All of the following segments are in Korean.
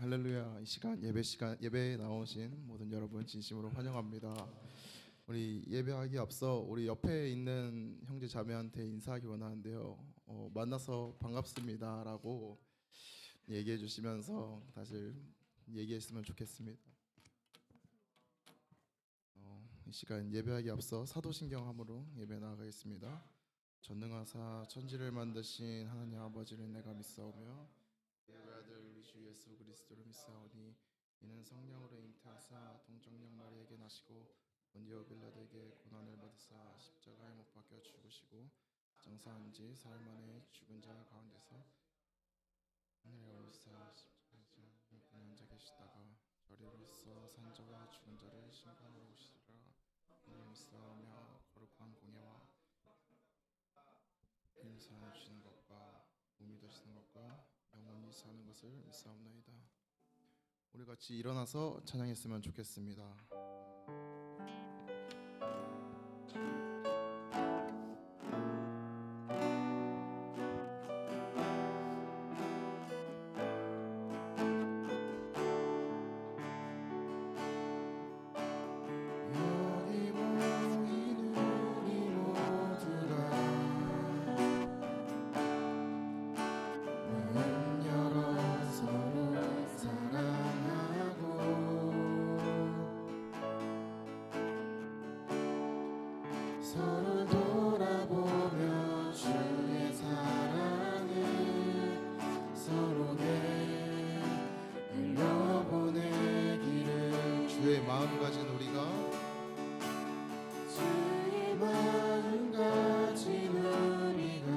할렐루야. 이 시간 예배에 나오신 모든 여러분 진심으로 환영합니다. 우리 예배하기 앞서 우리 옆에 있는 형제 자매한테 인사하기 원하는데요. 만나서 반갑습니다라고 얘기해 주시면서 다시 얘기했으면 좋겠습니다. 이 시간 예배하기 앞서 사도신경함으로 예배 나아가겠습니다. 전능하사 천지를 만드신 하나님 아버지를 내가 믿사오며 그의 아들 우리 주 예수 그리스도를 믿사오니 이는 성령으로 잉태하사 동정녀 마리에게 나시고 본디오 빌라도에게 고난을 받으사 십자가에 못 박혀 죽으시고 장사한 지 사흘 만에 죽은 자 가운데서 하늘에 올리사 십자가에 앉아 계시다가 저리로서 산 자와 죽은 자를 심판하러 오시리라. 이를 믿사오며 거룩한 공예와 인사해 주시는 것과 몸이 되시는 것과 영원히 사는 것을 믿사옵나이다. 우리 같이 일어나서 찬양했으면 좋겠습니다. 서로 돌아보며 주의 사랑을 서로에게 흘려보내기를. 주의 마음 가진 우리가 주의 마음 가진 우리가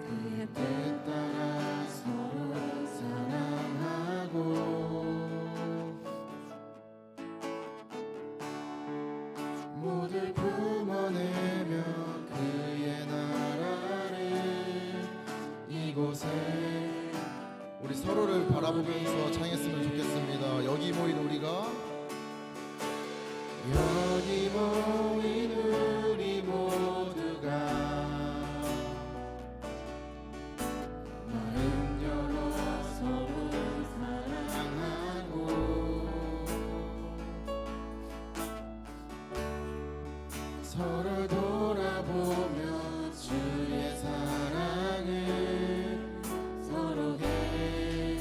그의 뜻 따라 서로 사랑하고 모두 품어내며 그의 나라를 이곳에. 우리 서로를 바라보면서 찬양했으면 좋겠습니다. 여기 모인 우리가 여기 모인 우리 모두가 마음 열어 서로 사랑하고 서로 돌아보며 주의 사랑을 서로에게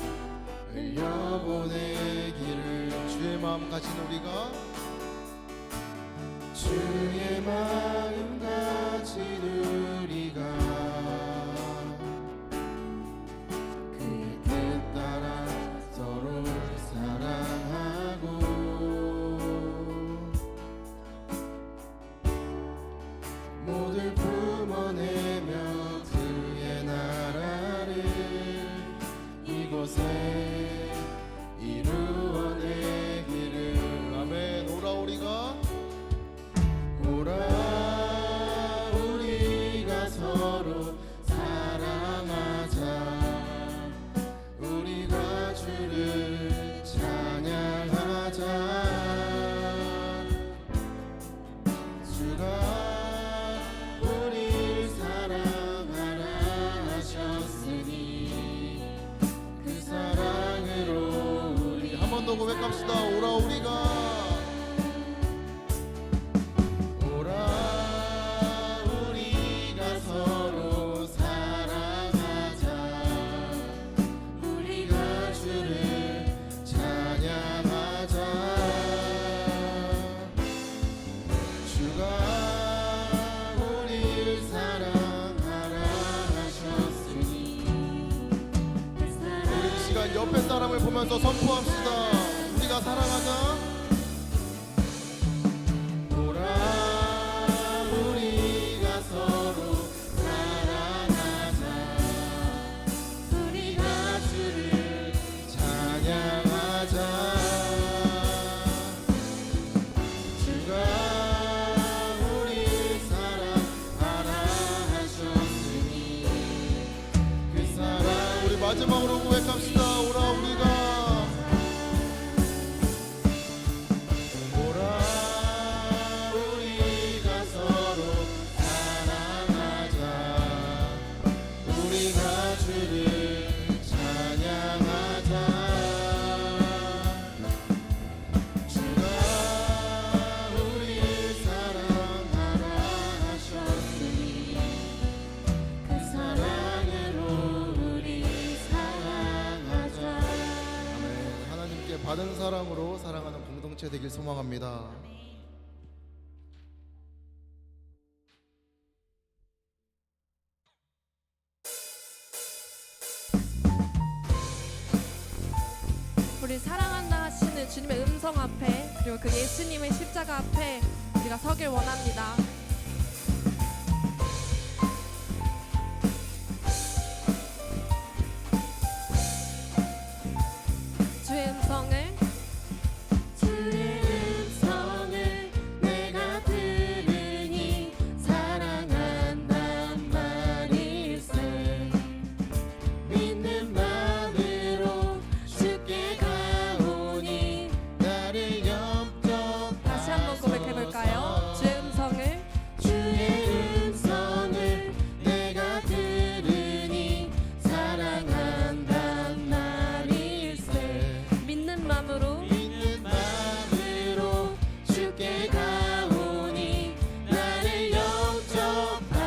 흘려보내기를. 주의 마음 가진 우리가 주의 마음 가진 우리가 그의 뜻 따라 서로 사랑하고 모두 품어내며 그의 나라를 이곳에 이루어내기를. 아멘. 오라 우리가 서로 사랑하자. 우리가 주를 찬양하자. 주가 우리 사랑하라 하셨으니 그 사랑으로 우리 한 번 더 고백합시다. 오라 우리가 서로 사랑하자. 우리가 주를 찬양하자. 주가 우리를 사랑하라 하셨으니 우리 이 시간 옆에 사람을 보면서 선포합시다. 우리가 사랑하자. 오라 우리가 서로 사랑하자. 우리가 주를 찬양하자. 주가 우리를 사랑하라 하셨으니 그 사랑. 우리 마지막으로 고백합시다. 오라 우리가 사랑으로 사랑하는 공동체 되길 소망합니다. 우리 사랑한다 하시는 주님의 음성 앞에, 그리고 그 예수님의 십자가 앞에 우리가 서길 원합니다. 주의 음성을 내가 들으니 사랑한단 말일세. 믿는 마음으로 주께 가오니 나를 영접하소서. 다시 한번 고백해볼까요? 주의 음성을 내가 들으니 사랑한단 말일세. 믿는 마음으로 주께 가오니 나를 영접하소서.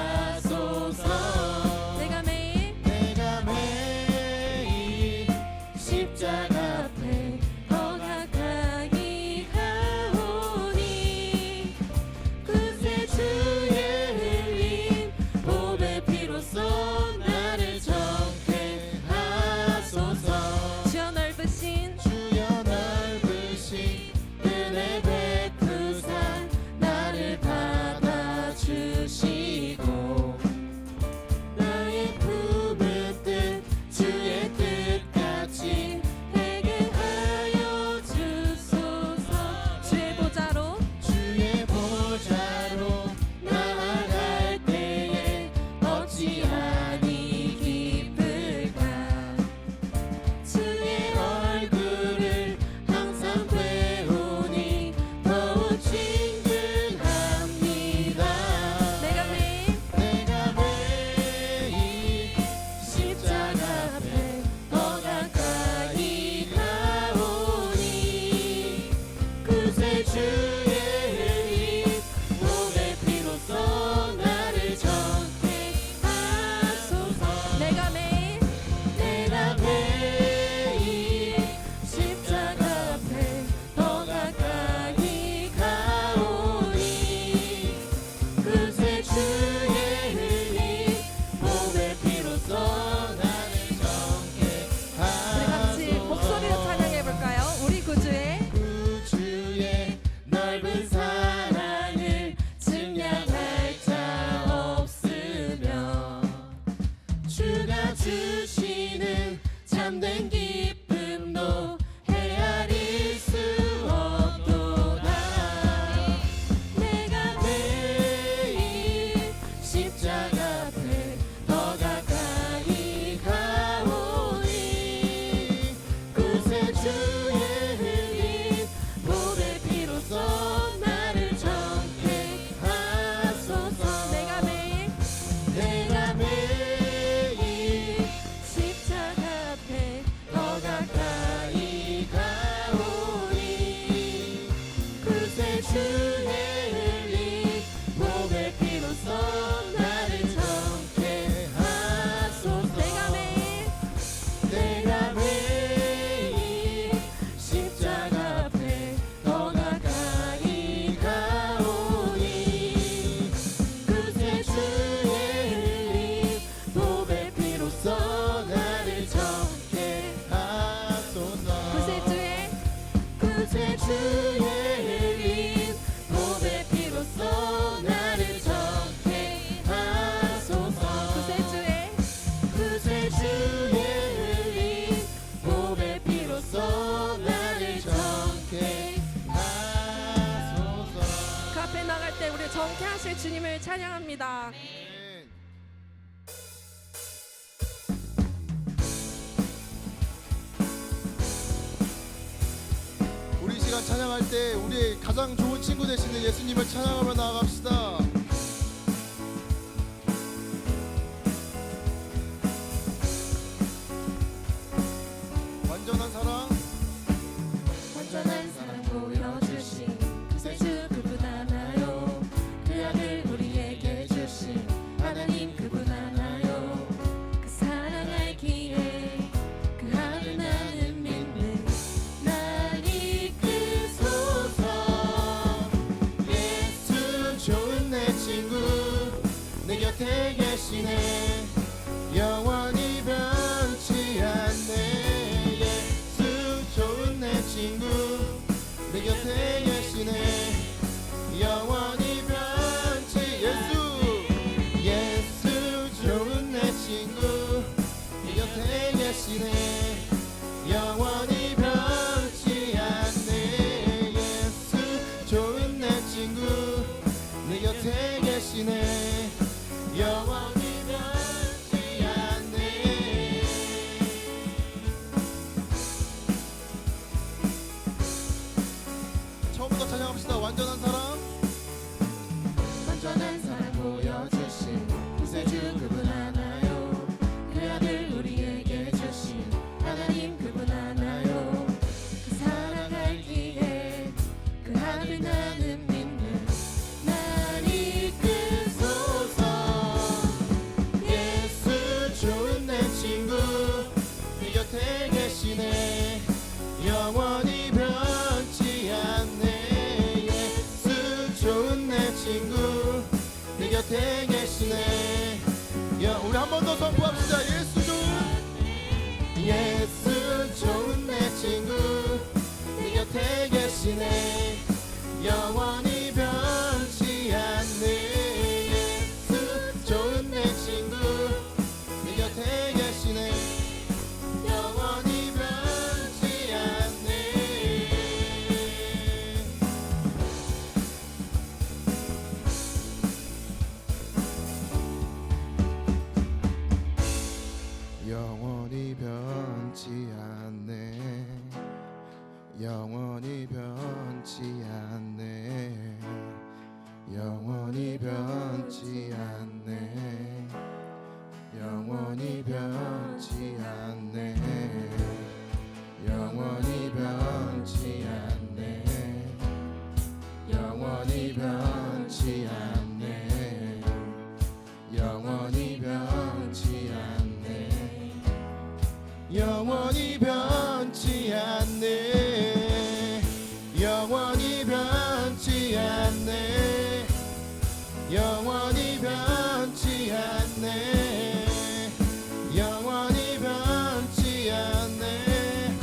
내가 매일 십자가 앞에 더 가까이 가오니 그새 주의 흘린 보배 피로써 나를 정케 하소서. 주여 넓으신 은혜 베푸사 나를 받아주시고 나의 품은 뜻 주의 뜻같이 되게 하여 주소서. 주의 보좌로 나아갈 때에 어찌하니 기쁠까. 주의 얼굴을 항상 배우니 더욱 친근합니다. 내가 매일 십자가 앞에 더 가까이 가오니 그새 주의 흘린 보배 피로써 나를 정케 하소서. 내가 매일 십자가 앞에 더 가까이 가오니 그새 주의 흘린 보배 피로써 나를 정케 우리 같이 목소리로 찬양해볼까요? 우리 구주의 넓은 사랑을 증량할 자 없으며 주가 주시는 참된 기쁨도 헤아릴 수 없도다. 내가 매일 십자가 앞에 더 가까이 가오니 그새 주의 흘린 보배 피로써 나를 정케 하소서. 내가 매일 십자가 앞에 더 가까이 가오니 그새 주의 흘린 보배 피로써 나를 정케 하소서. 내가 매일 십자가 앞에 더 가까이 가오니 그새 주의 흘린 보배 피로써 나를 정케 하소서. 그새 주의 흘린 보배 피로써 나를 정케 하소서. 그새 주의 흘린 보배 피로써 나를 정케 하소서. 그 앞에 나갈 때 우리 정케 하실 주님을 찬양합니다. 우리 이 시간 찬양할 때 우리의 가장 좋은 친구 되시는 예수님을 찬양하며 나아갑시다. 완전한 사랑 완전한 사랑 보여주신 그새 주 그분 하나요. 그 아들 우리에게 주신 하나님 그분 하나요. 그 사랑 알기에 그 아들 나는 믿는 날이 곁에 계시네 영원히 변치 않네 예수 좋은 내 친구 내 곁에 계시네 영원히 변치 예수 좋은 내 친구 내 곁에 계시네 영원히 변치 않네 예수 좋은 내 친구 내 곁에 계시네 영원히 변치 않네 처음부터 찬양합시다. 완전한 사랑 완전한 사랑 보여주신 구세주 그분 하나요 그 아들 우리에게 주신 하나님 그분 하나요 그 사랑 알기에 그 하늘 나는 믿는 날 이끄소서 예수 좋은 내 친구 내 곁에 계시네 영원히 변치 않네 예수 좋은 내 친구 내 곁에 계시네 우리 한 번 더 선포합시다. 예수 좋은 내 친구 내 곁에 계시네 영원히 변치 않네 예수 좋은 내 친구 내 곁에 계시네 영원히 변치 않네 영원히 변치 않네 영원히 변치 않네 영원히 변치 않네 영원히 변치 않네 영원히 변치 않네 영원히 변치 않네 영원히 변치 않네 영원히 변치 않네 영원히 변치 않네 영원히 변치 않네 영원히 변치 않네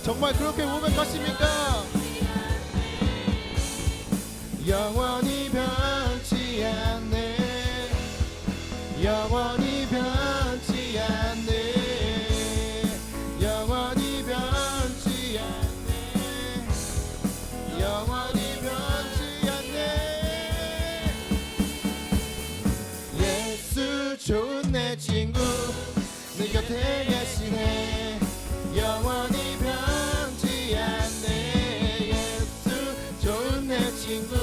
정말 그렇게 고백하십니까? 영원히 변치 않네 영원히 변치 않네 영원히 변치 않네 영원히 변치 않네 예수 좋은 내 친구 내 곁에 계시네 영원히 변치 않네 예수 좋은 내 친구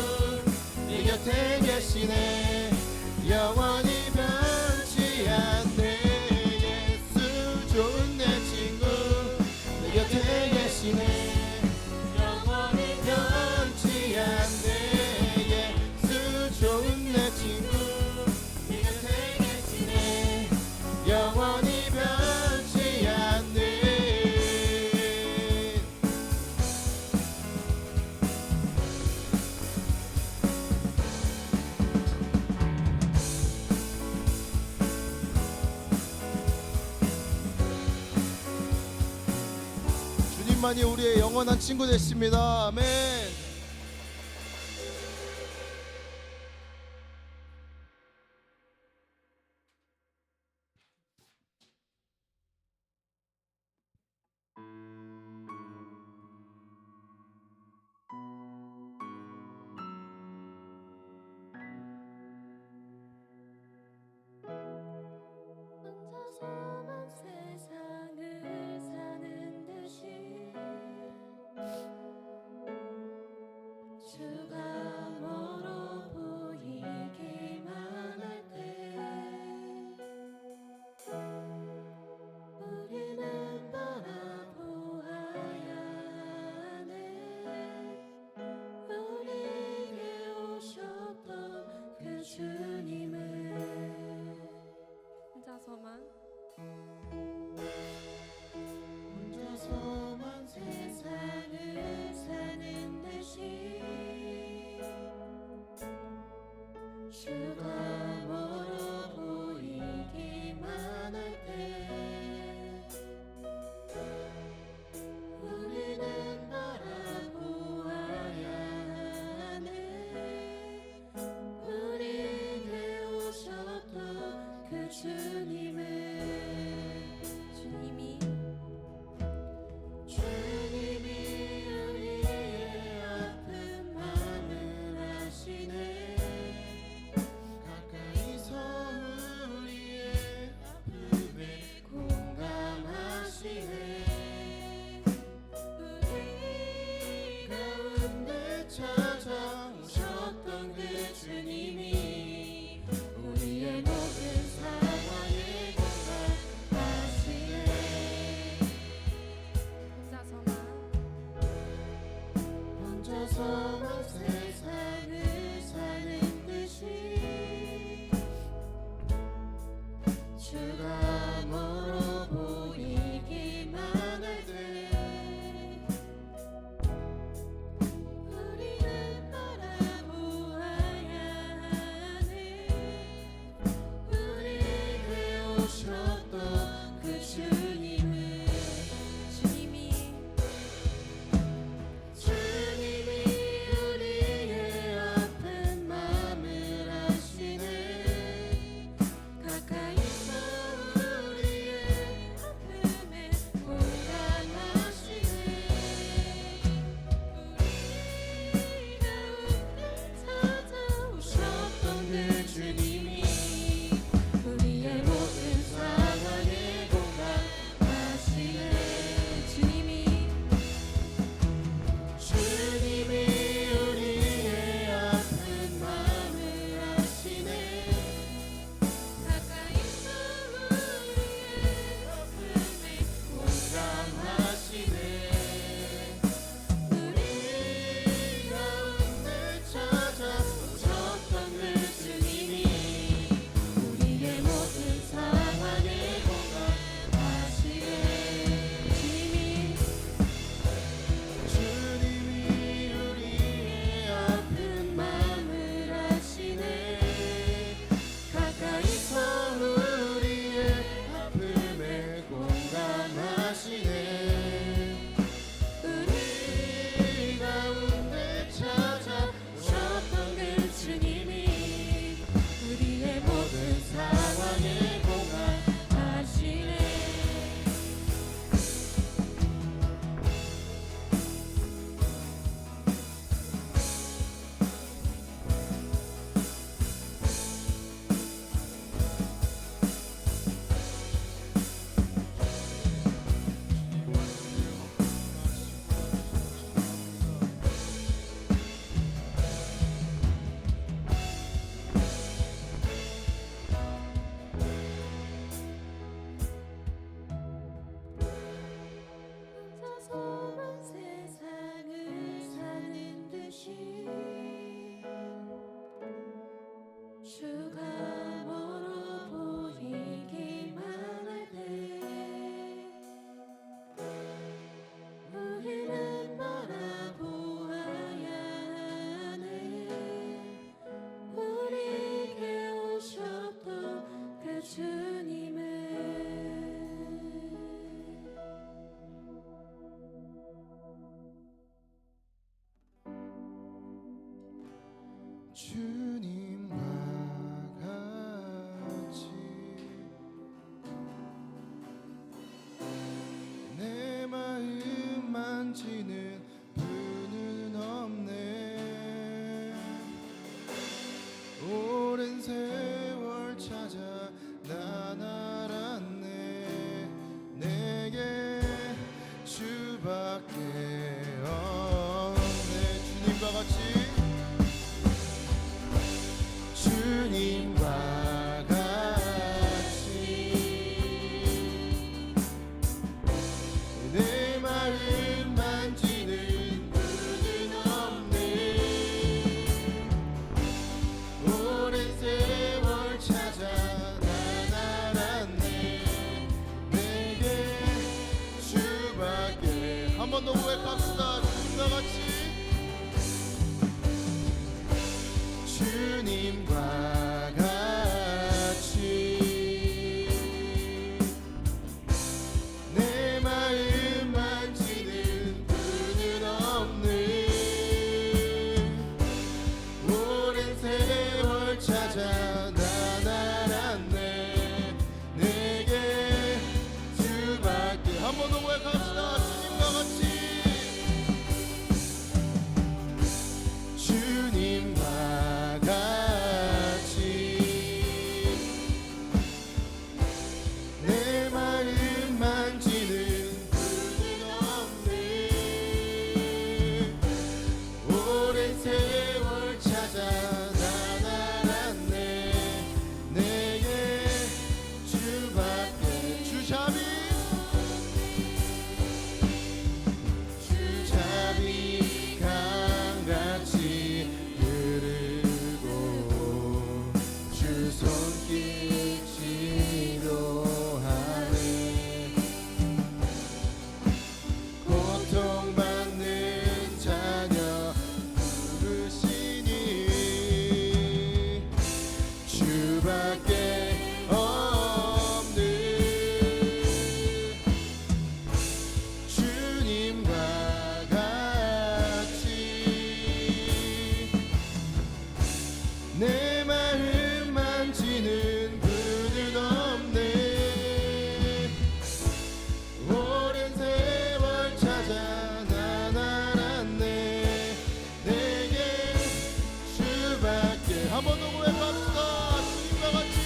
내 곁에 계시네 영원히 변치 않네 예수 좋은 내 친구 내 곁에 계시네 영원히 변치 않네 예수 좋은 내 친구 내 곁에 계시네 영원히 변치 않네 주님만이 우리의 영원한 친구 되십니다. 아멘. 혼자서만 세상을 사는 듯이 주가 멀어 보이기만 할 때 우리는 바라보아야 하네 우리에게 오셨던 그 주님을 혼자서만 혼자서만 세상을 사는 듯이 주가 멀어 주가 멀어 보이기만 할 때 우리는 바라보아야 하네. 우리에게 오셨던 그 주님을 주님과 같이 내 마음 만지는 분은 없네. 오랜 세월 찾아 난 알았네. 내게 주밖에 없네. 주님과 같이 주님과 같이 내 마음 만지는 분은 없네. 오랜 세월 찾아 난 알았네. 내게 주밖에. 한 번 더 고백합시다. 주님과 같이 주님과 같이 내 마음 만지는 분은 없네. 오랜 세월 찾아 난 알았네. 내게 주밖에. 한 번 더 고백합시다. 주님과 같이 주님과 같이 내 마음 만지는 분은 없네. 오랜 세월 찾아 난 알았네. 내게 주밖에. 주잡이 주잡이 강같이 흐르고 주 손길 지도하네. 고통받는 자녀 부르시니 주밖에 없는 주님과 같이 내 마음 만지는 분은 없네. 오랜 세월 찾아 난 알았네. 내게 주밖에. 한 번 더 고백합시다. 주님과 같이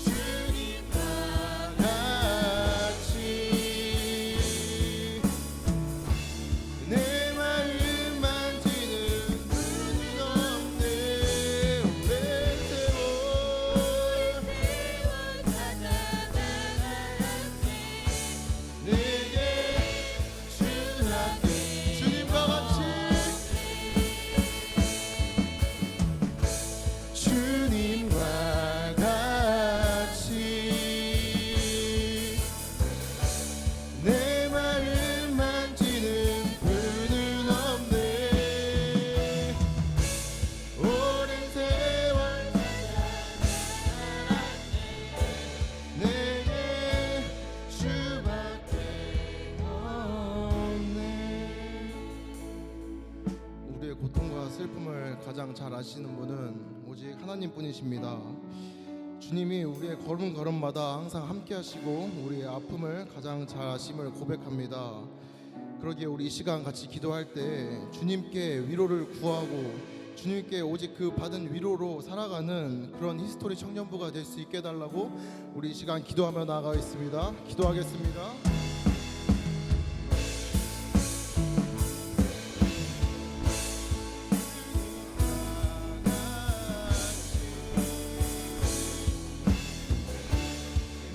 주님과 같이 내 마음 만지는 분은 없네. 오랜 세월 찾아 난 알았네. 내게 주밖에. 주님과 같이 주님과 같이 내 마음 만지는 분은 없네. 오랜 세월 내게 주밖에 없네. 우리의 고통과 슬픔을 가장 잘 아시는 분은 오직 하나님뿐이십니다. 주님이 우리의 걸음걸음마다 항상 함께 하시고 우리의 아픔을 가장 잘 아심을 고백합니다. 그러기에 우리 이 시간 같이 기도할 때 주님께 위로를 구하고 주님께 오직 그 받은 위로로 살아가는 그런 히스토리 청년부가 될 수 있게 해달라고 우리 이 시간 기도하며 나아가겠습니다. 기도하겠습니다.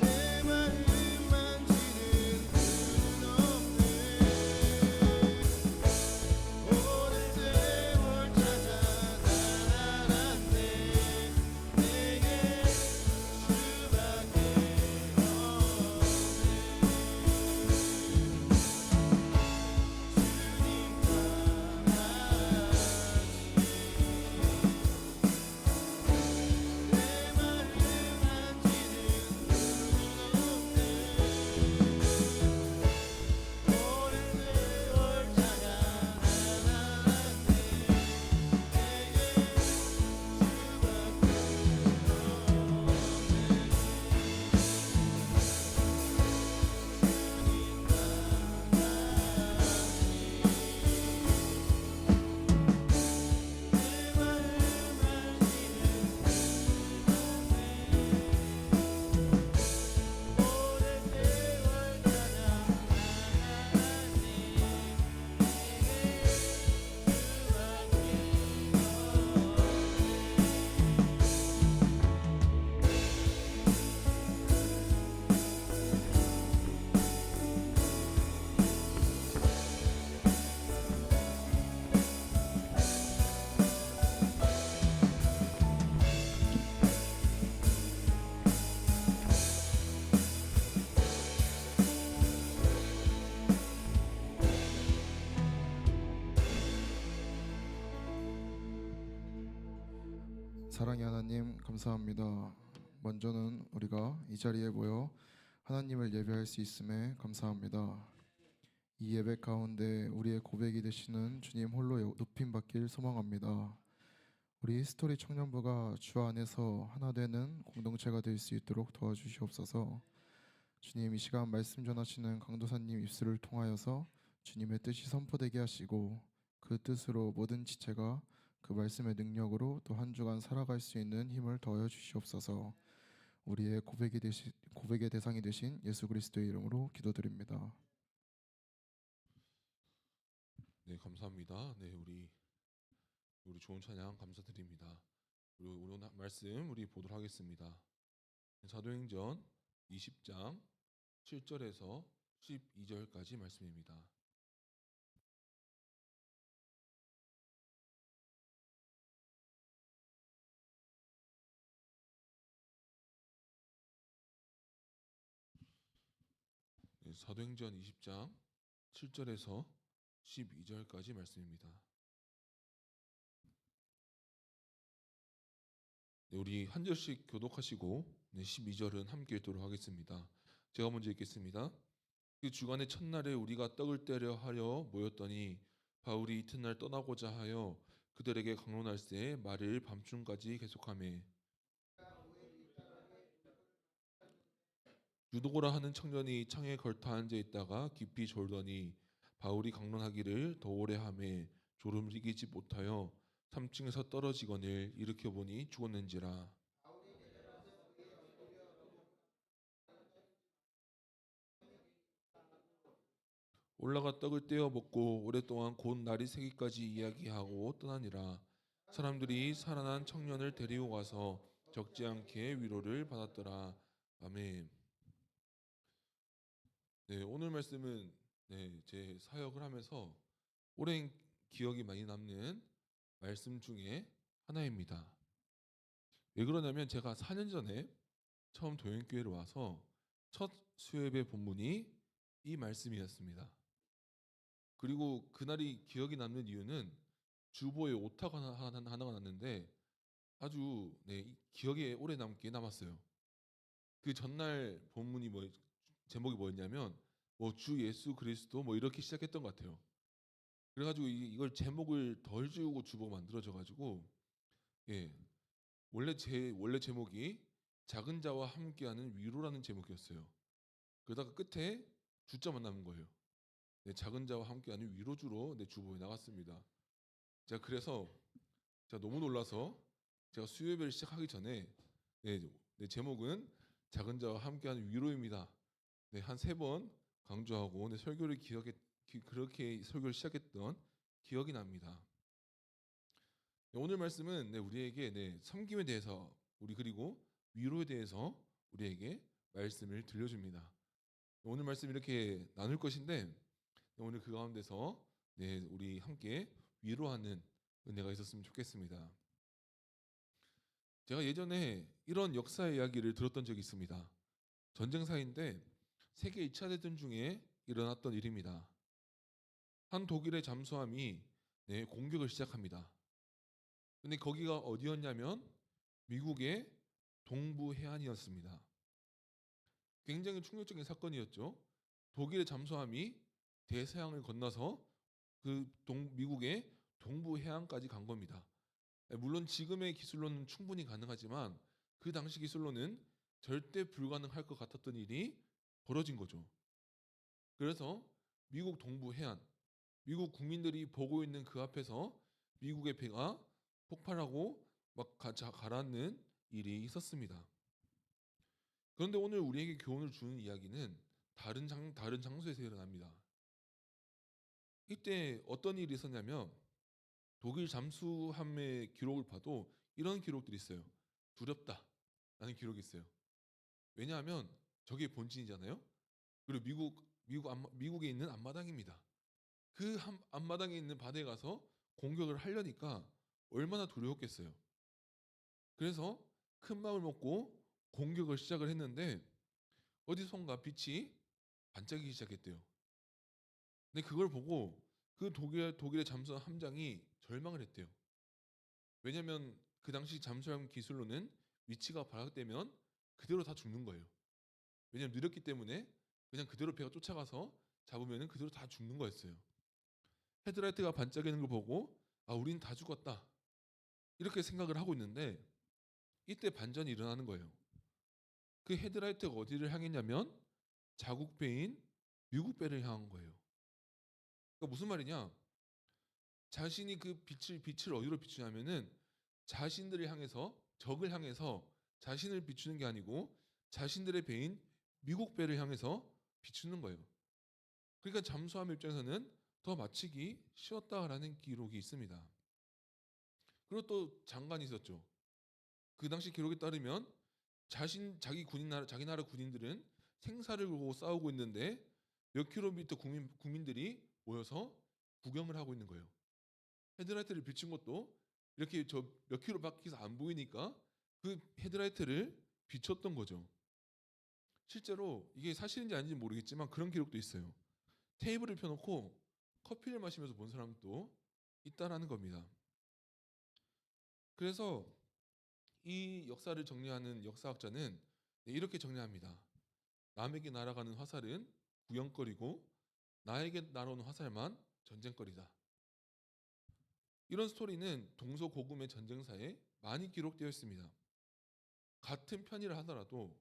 내 마음 만지는 분은 없네. 오랜 세월 찾아 난 사랑의 하나님 감사합니다. 먼저는 우리가 이 자리에 모여 하나님을 예배할 수 있음에 감사합니다. 이 예배 가운데 우리의 고백이 되시는 주님 홀로 높임 받길 소망합니다. 우리 스토리 청년부가 주 안에서 하나 되는 공동체가 될 수 있도록 도와주시옵소서. 주님, 이 시간 말씀 전하시는 강도사님 입술을 통하여서 주님의 뜻이 선포되게 하시고 그 뜻으로 모든 지체가 그 말씀의 능력으로 또 한 주간 살아갈 수 있는 힘을 더하여 주시옵소서. 우리의 고백의 대상이 되신 예수 그리스도의 이름으로 기도드립니다. 네, 감사합니다. 네, 우리 좋은 찬양 감사드립니다. 그리고 오늘 말씀 우리 보도록 하겠습니다. 사도행전 20장 7절에서 12절까지 말씀입니다. 네, 사도행전 20장 7절에서 12절까지 말씀입니다. 네, 우리 한 절씩 교독하시고 12절은 함께 읽도록 하겠습니다. 제가 먼저 읽겠습니다. 그 주간의 첫날에 우리가 떡을 떼려 하려 모였더니 바울이 이튿날 떠나고자 하여 그들에게 강론할새 말을 밤중까지 계속하매 유도고라 하는 청년이 창에 걸터 앉아 있다가 깊이 졸더니 바울이 강론하기를 더 오래 하매 졸음을 이기지 못하여 3층에서 떨어지거늘 일으켜 보니 죽었는지라. 올라가 떡을 떼어 먹고 오랫동안 곧 날이 새기까지 이야기하고 떠나니라. 사람들이 살아난 청년을 데리고 가서 적지 않게 위로를 받았더라. 아멘. 네, 오늘 말씀은 제 사역을 하면서 오랜 기억이 많이 남는 말씀 중에 하나입니다. 왜 그러냐면 제가 4년 전에 처음 도연교회를 와서 첫 수요예배 본문이 이 말씀이었습니다. 그리고 그날이 기억이 남는 이유는 주보에 오타가 하나가 났는데 아주 기억에 오래 남게 남았어요. 그 전날 본문이 제목이 뭐였냐면 주 예수 그리스도 이렇게 시작했던 것 같아요. 그래가지고 이걸 제목을 덜 지우고 주보가 만들어져가지고 원래 제목이 작은 자와 함께하는 위로라는 제목이었어요. 그러다가 끝에 주자만 남은 거예요. 작은 자와 함께하는 위로주로 주보에 나갔습니다. 제가 그래서 제가 너무 놀라서 제가 수요예배를 시작하기 전에 제목은 작은 자와 함께하는 위로입니다. 한 3번 강조하고 설교를 그렇게 설교를 시작했던 기억이 납니다. 오늘 말씀은 우리에게 섬김에 대해서 그리고 위로에 대해서 우리에게 말씀을 들려줍니다. 오늘 말씀 이렇게 나눌 것인데 오늘 그 가운데서 우리 함께 위로하는 은혜가 있었으면 좋겠습니다. 제가 예전에 이런 역사의 이야기를 들었던 적이 있습니다. 전쟁사인데 세계 2차 대전 중에 일어났던 일입니다. 한 독일의 잠수함이 공격을 시작합니다. 근데 거기가 어디였냐면 미국의 동부 해안이었습니다. 굉장히 충격적인 사건이었죠. 독일의 잠수함이 대서양을 건너서 미국의 동부 해안까지 간 겁니다. 물론 지금의 기술로는 충분히 가능하지만 그 당시 기술로는 절대 불가능할 것 같았던 일이 벌어진 거죠. 그래서 미국 동부 해안, 미국 국민들이 보고 있는 그 앞에서 미국의 배가 폭발하고 가라앉는 일이 있었습니다. 그런데 오늘 우리에게 교훈을 주는 이야기는 다른 장소에서 일어납니다. 이때 어떤 일이 있었냐면 독일 잠수함의 기록을 봐도 이런 기록들이 있어요. 두렵다라는 기록이 있어요. 왜냐하면 저게 본진이잖아요. 그리고 미국에 있는 앞마당입니다. 그 앞마당에 있는 바다에 가서 공격을 하려니까 얼마나 두려웠겠어요. 그래서 큰 마음을 먹고 공격을 시작을 했는데 어디선가 빛이 반짝이기 시작했대요. 근데 그걸 보고 그 독일의 잠수함 함장이 절망을 했대요. 왜냐하면 그 당시 잠수함 기술로는 위치가 발각되면 그대로 다 죽는 거예요. 왜냐하면 느렸기 때문에 그냥 그대로 배가 쫓아가서 잡으면 그대로 다 죽는 거였어요. 헤드라이트가 반짝이는 걸 보고 아, 우리는 다 죽었다, 이렇게 생각을 하고 있는데 이때 반전이 일어나는 거예요. 그 헤드라이트가 어디를 향했냐면 자국 배인 미국 배를 향한 거예요. 그러니까 무슨 말이냐? 자신이 그 빛을 어디로 비추냐면은 자신들을 향해서, 적을 향해서 자신을 비추는 게 아니고 자신들의 배인 미국 배를 향해서 비추는 거예요. 그러니까 잠수함 입장에서는 더 맞추기 쉬웠다라는 기록이 있습니다. 그리고 또 장관이 있었죠. 그 당시 기록에 따르면 자기 나라 군인들은 생사를 걸고 싸우고 있는데 몇 킬로미터 국민들이 모여서 구경을 하고 있는 거예요. 헤드라이트를 비춘 것도 이렇게 저 몇 킬로 밖에서 안 보이니까 그 헤드라이트를 비췄던 거죠. 실제로 이게 사실인지 아닌지 모르겠지만 그런 기록도 있어요. 테이블을 펴놓고 커피를 마시면서 본 사람도 있다라는 겁니다. 그래서 이 역사를 정리하는 역사학자는 이렇게 정리합니다. 남에게 날아가는 화살은 구경거리고 나에게 날아오는 화살만 전쟁거리다. 이런 스토리는 동서고금의 전쟁사에 많이 기록되어 있습니다. 같은 편이라 하더라도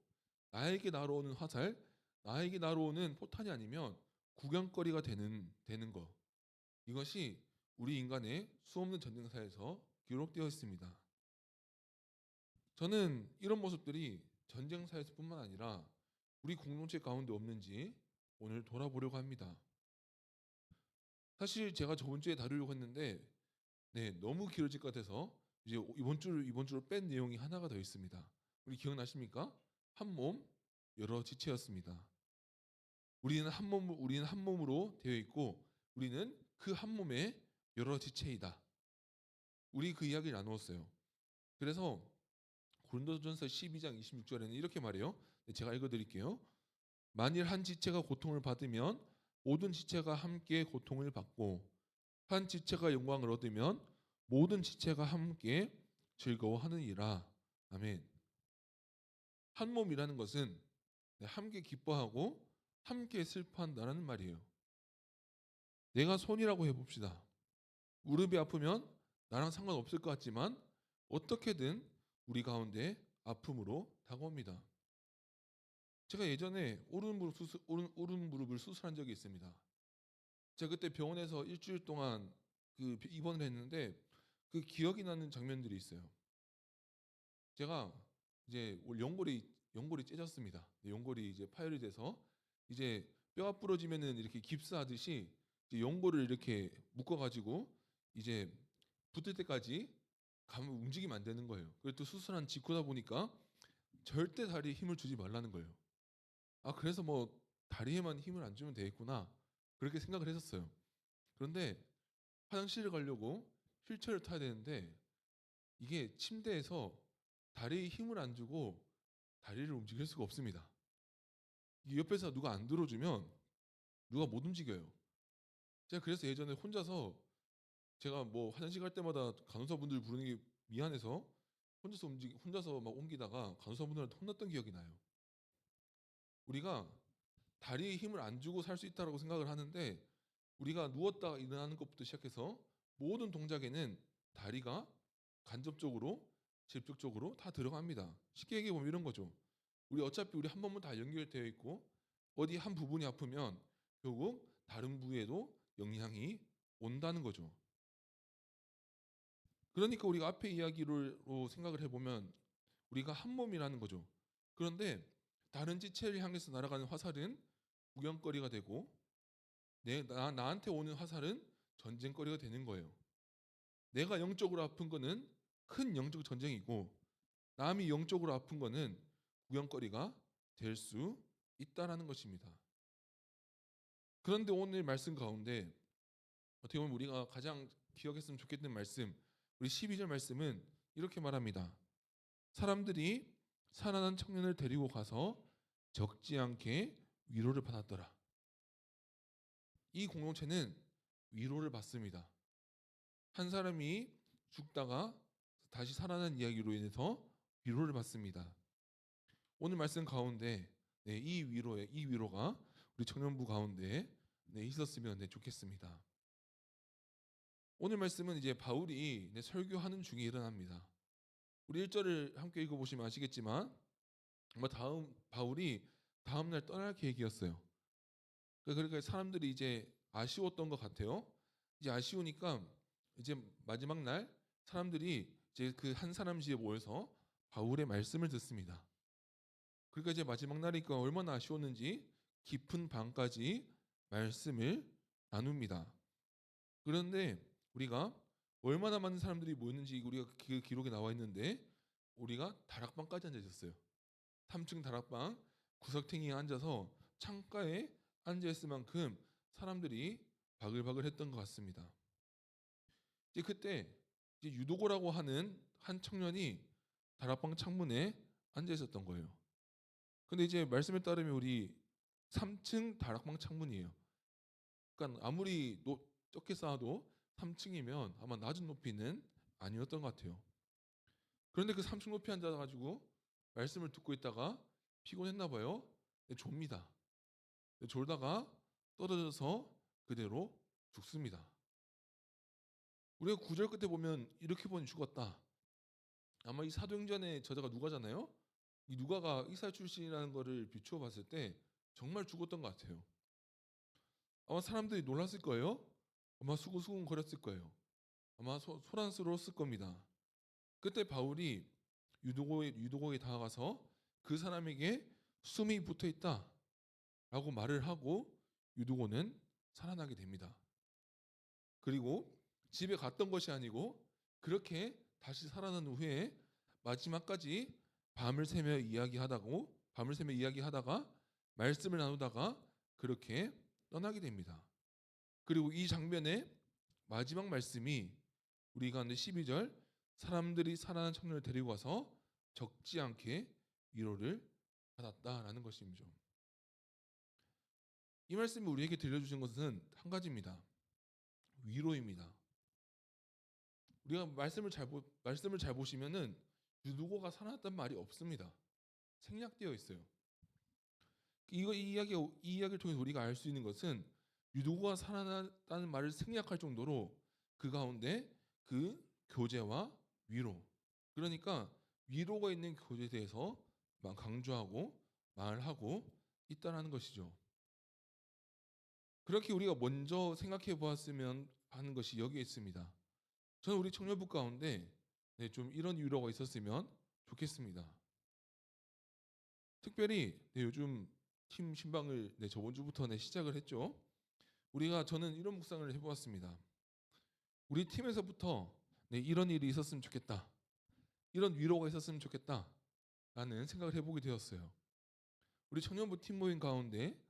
나에게 날아오는 화살, 나에게 날아오는 포탄이 아니면 구경거리가 되는 것, 이것이 우리 인간의 수없는 전쟁사에서 기록되어 있습니다. 저는 이런 모습들이 전쟁사에서뿐만 아니라 우리 공동체 가운데 없는지 오늘 돌아보려고 합니다. 사실 제가 저번 주에 다루려고 했는데 너무 길어질 것 같아서 이제 이번 주로 뺀 내용이 하나가 더 있습니다. 우리 기억나십니까? 한 몸 여러 지체였습니다. 우리는 한 몸으로 되어 있고 우리는 그 한 몸의 여러 지체이다. 우리 그 이야기를 나누었어요. 그래서 고린도전서 12장 26절에는 이렇게 말해요. 제가 읽어드릴게요. 만일 한 지체가 고통을 받으면 모든 지체가 함께 고통을 받고 한 지체가 영광을 얻으면 모든 지체가 함께 즐거워하느니라. 아멘. 한 몸이라는 것은 함께 기뻐하고 함께 슬퍼한다는 말이에요. 내가 손이라고 해봅시다. 무릎이 아프면 나랑 상관없을 것 같지만 어떻게든 우리 가운데 아픔으로 다가옵니다. 제가 예전에 오른 무릎을 수술한 적이 있습니다. 제가 그때 병원에서 일주일 동안 그 입원을 했는데 그 기억이 나는 장면들이 있어요. 제가 이제 연골이 째졌습니다. 연골이 이제 파열이 돼서 이제 뼈가 부러지면은 이렇게 깁스하듯이 이제 연골을 이렇게 묶어가지고 이제 붙을 때까지 가면 움직이면 안 되는 거예요. 그리고 또 수술한 직후다 보니까 절대 다리에 힘을 주지 말라는 거예요. 아, 그래서 뭐 다리에만 힘을 안 주면 되겠구나, 그렇게 생각을 했었어요. 그런데 화장실을 가려고 휠체어를 타야 되는데 이게 침대에서 다리에 힘을 안 주고 다리를 움직일 수가 없습니다. 이게 옆에서 누가 안 들어주면 누가 못 움직여요. 제가 그래서 예전에 혼자서 제가 뭐 화장실 갈 때마다 간호사분들 부르는 게 미안해서 혼자서 막 옮기다가 간호사분들한테 혼났던 기억이 나요. 우리가 다리에 힘을 안 주고 살 수 있다고 생각을 하는데 우리가 누웠다가 일어나는 것부터 시작해서 모든 동작에는 다리가 간접적으로 직접적으로 다 들어갑니다. 쉽게 얘기해 보면 이런 거죠. 어차피 우리 한 몸은 다 연결되어 있고 어디 한 부분이 아프면 결국 다른 부위에도 영향이 온다는 거죠. 그러니까 우리가 앞에 이야기로 생각을 해보면 우리가 한 몸이라는 거죠. 그런데 다른 지체를 향해서 날아가는 화살은 구경거리가 되고 나한테 오는 화살은 전쟁거리가 되는 거예요. 내가 영적으로 아픈 거는 큰 영적 전쟁이고 남이 영적으로 아픈 거는 구경거리가 될 수 있다라는 것입니다. 그런데 오늘 말씀 가운데 어떻게 보면 우리가 가장 기억했으면 좋겠는 말씀, 우리 12절 말씀은 이렇게 말합니다. 사람들이 살아난 청년을 데리고 가서 적지 않게 위로를 받았더라. 이 공동체는 위로를 받습니다. 한 사람이 죽다가 다시 살아난 이야기로 인해서 위로를 받습니다. 오늘 말씀 가운데 이 위로가 우리 청년부 가운데 있었으면 좋겠습니다. 오늘 말씀은 이제 바울이 설교하는 중에 일어납니다. 우리 1절을 함께 읽어보시면 아시겠지만 아마 바울이 다음 날 떠날 계획이었어요. 그러니까 사람들이 이제 아쉬웠던 것 같아요. 이제 아쉬우니까 이제 마지막 날 사람들이 이제 그 한 사람실에 모여서 바울의 말씀을 듣습니다. 그러니까 이제 마지막 날이니까 얼마나 아쉬웠는지 깊은 밤까지 말씀을 나눕니다. 그런데 우리가 얼마나 많은 사람들이 모였는지 우리가 그 기록에 나와 있는데 우리가 다락방까지 앉아 있었어요. 3층 다락방 구석탱이에 앉아서 창가에 앉아 있을 만큼 사람들이 바글바글 했던 것 같습니다. 이제 그때 이제 유도고라고 하는 한 청년이 다락방 창문에 앉아 있었던 거예요. 근데 이제 말씀에 따르면 우리 3층 다락방 창문이에요. 그러니까 아무리 적게 쌓아도 3층이면 아마 낮은 높이는 아니었던 것 같아요. 그런데 그 3층 높이 앉아가지고 말씀을 듣고 있다가 피곤했나 봐요. 졸니다. 졸다가 떨어져서 그대로 죽습니다. 우리가 9절 끝에 보면 이렇게 보니 죽었다. 아마 이 사도행전의 저자가 누가잖아요. 이 누가가 이스라엘 출신이라는 것을 비추어 봤을 때 정말 죽었던 것 같아요. 아마 사람들이 놀랐을 거예요. 아마 수근수근 거렸을 거예요. 아마 소란스러웠을 겁니다. 그때 바울이 유도고에 다가가서 그 사람에게 숨이 붙어 있다 라고 말을 하고 유도고는 살아나게 됩니다. 그리고 집에 갔던 것이 아니고 그렇게 다시 살아난 후에 마지막까지 밤을 새며 이야기하다가 말씀을 나누다가 그렇게 떠나게 됩니다. 그리고 이 장면의 마지막 말씀이 우리 가운데 12절 사람들이 살아난 청년을 데리고 와서 적지 않게 위로를 받았다라는 것이죠. 이 말씀이 우리에게 들려주신 것은 한 가지입니다. 위로입니다. 우리가 말씀을 잘 보시면은 유두고가 살아났단 말이 없습니다. 생략되어 있어요. 이 이야기를 통해서 우리가 알 수 있는 것은 유두고가 살아났다는 말을 생략할 정도로 그 가운데 그 교제와 위로, 그러니까 위로가 있는 교제에 대해서 강조하고 말하고 있다라는 것이죠. 그렇게 우리가 먼저 생각해 보았으면 하는 것이 여기에 있습니다. 저는 우리 청년부 가운데 좀 이런 위로가 있었으면 좋겠습니다. 특별히 요즘 팀 신방을 저번 주부터 시작을 했죠. 저는 이런 묵상을 해보았습니다. 우리 팀에서부터 이런 일이 있었으면 좋겠다, 이런 위로가 있었으면 좋겠다 라는 생각을 해보게 되었어요. 우리 청년부 팀 모임 가운데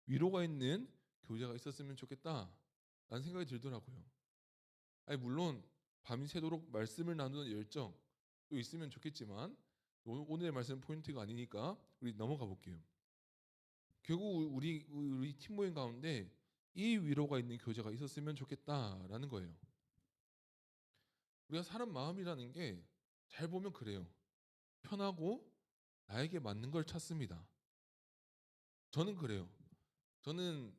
위로가 있는 교제가 있었으면 좋겠다 라는 생각이 들더라고요. 물론 밤이 새도록 말씀을 나누는 열정도 있으면 좋겠지만 오늘의 말씀 포인트가 아니니까 우리 넘어가 볼게요. 결국 우리 팀 모임 가운데 이 위로가 있는 교제가 있었으면 좋겠다라는 거예요. 우리가 사람 마음이라는 게 잘 보면 그래요. 편하고 나에게 맞는 걸 찾습니다. 저는 그래요. 저는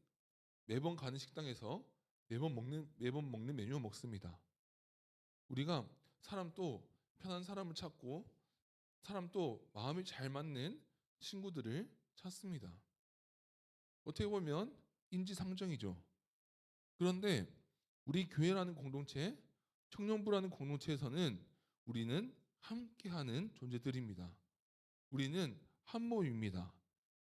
매번 가는 식당에서 매번 먹는 메뉴를 먹습니다. 우리가 사람도 편한 사람을 찾고 사람도 마음이 잘 맞는 친구들을 찾습니다. 어떻게 보면 인지상정이죠. 그런데 우리 교회라는 공동체, 청년부라는 공동체에서는 우리는 함께하는 존재들입니다. 우리는 한 모임입니다.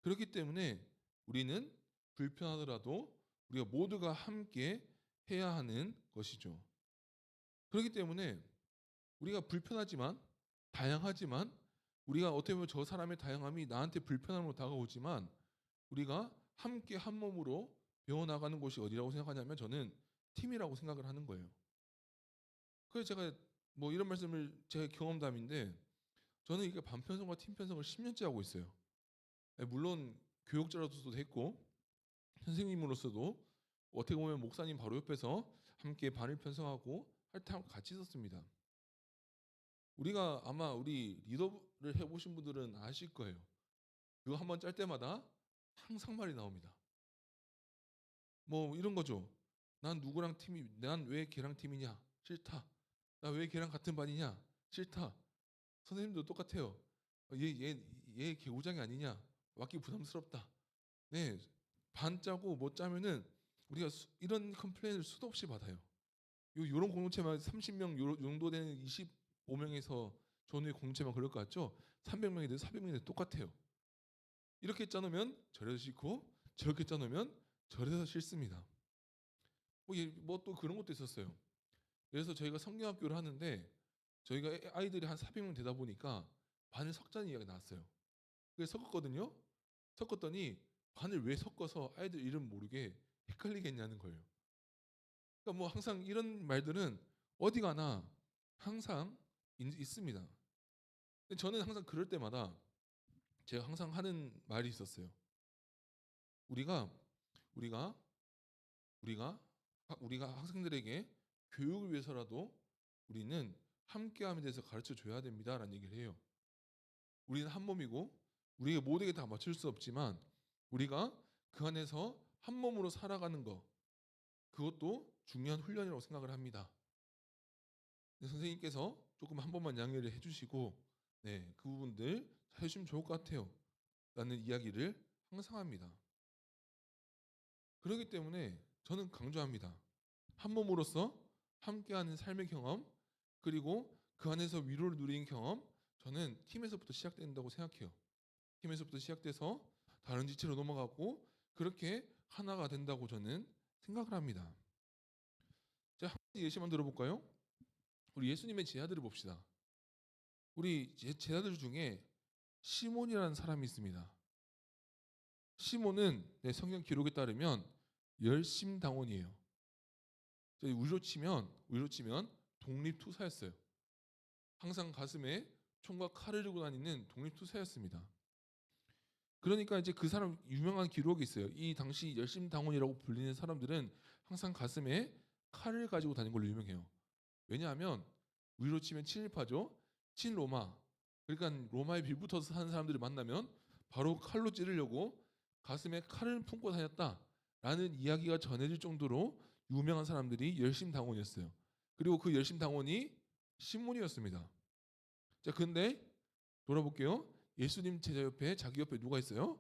그렇기 때문에 우리는 불편하더라도 우리가 모두가 함께 해야 하는 것이죠. 그렇기 때문에 우리가 불편하지만 다양하지만 우리가 어떻게 보면 저 사람의 다양함이 나한테 불편함으로 다가오지만 우리가 함께 한 몸으로 배워나가는 곳이 어디라고 생각하냐면 저는 팀이라고 생각을 하는 거예요. 그래서 제가 이런 말씀을 제 경험담인데 저는 이게 반편성과 팀 편성을 10년째 하고 있어요. 물론 교육자로서도 했고 선생님으로서도 어떻게 보면 목사님 바로 옆에서 함께 반을 편성하고 할 때 같이 있었습니다. 우리가 아마 우리 리더를 해보신 분들은 아실 거예요. 그거 한번 짤 때마다 항상 말이 나옵니다. 뭐 이런 거죠. 난 왜 걔랑 팀이냐? 싫다. 나 왜 걔랑 같은 반이냐? 싫다. 선생님도 똑같아요. 얘 개구장이 아니냐? 맡기 부담스럽다. 네, 반 짜고 못 짜면은 우리가 이런 컴플레인을 수도 없이 받아요. 요런 공동체만 30명 요 정도 되는 25명에서 전후의 공동체만 그럴 것 같죠? 300명이 돼도 400명이 돼도 똑같아요. 이렇게 짜놓으면 저래서 싫고 저렇게 짜놓으면 저래서 싫습니다. 뭐 또 그런 것도 있었어요. 그래서 저희가 성경학교를 하는데 저희가 아이들이 한 400명 되다 보니까 반을 섞자는 이야기가 나왔어요. 그래서 섞었거든요. 섞었더니 반을 왜 섞어서 아이들 이름 모르게 헷갈리겠냐는 거예요. 그러니까 뭐 항상 이런 말들은 어디 가나 항상 있습니다. 근데 저는 항상 그럴 때마다 제가 항상 하는 말이 있었어요. 우리가 우리가 우리가 학생들에게 교육을 위해서라도 우리는 함께함에 대해서 가르쳐 줘야 됩니다라는 얘기를 해요. 우리는 한 몸이고 우리에게 모두에게 다 맞출 수 없지만 우리가 그 안에서 한 몸으로 살아가는 것, 그것도 중요한 훈련이라고 생각을 합니다. 선생님께서 조금 한 번만 양해를 해주시고 그 부분들 해주시면 좋을 것 같아요 라는 이야기를 항상 합니다. 그렇기 때문에 저는 강조합니다. 한 몸으로서 함께하는 삶의 경험, 그리고 그 안에서 위로를 누리는 경험, 저는 팀에서부터 시작된다고 생각해요. 팀에서부터 시작돼서 다른 지체로 넘어가고 그렇게 하나가 된다고 저는 생각을 합니다. 자, 한 가지 예시만 들어볼까요? 우리 예수님의 제자들을 봅시다. 우리 제자들 중에 시몬이라는 사람이 있습니다. 시몬은 성경 기록에 따르면 열심당원이에요. 저희 우리로 치면 독립투사였어요. 항상 가슴에 총과 칼을 들고 다니는 독립투사였습니다. 그러니까 이제 그 사람 유명한 기록이 있어요. 이 당시 열심당원이라고 불리는 사람들은 항상 가슴에 칼을 가지고 다니는 걸로 유명해요. 왜냐하면 우리로 치면 친일파죠. 친로마. 그러니까 로마에 빌붙어서 사는 사람들을 만나면 바로 칼로 찌르려고 가슴에 칼을 품고 다녔다라는 이야기가 전해질 정도로 유명한 사람들이 열심당원이었어요. 그리고 그 열심당원이 시몬이었습니다. 자, 근데 돌아볼게요. 예수님 제자 옆에 자기 옆에 누가 있어요?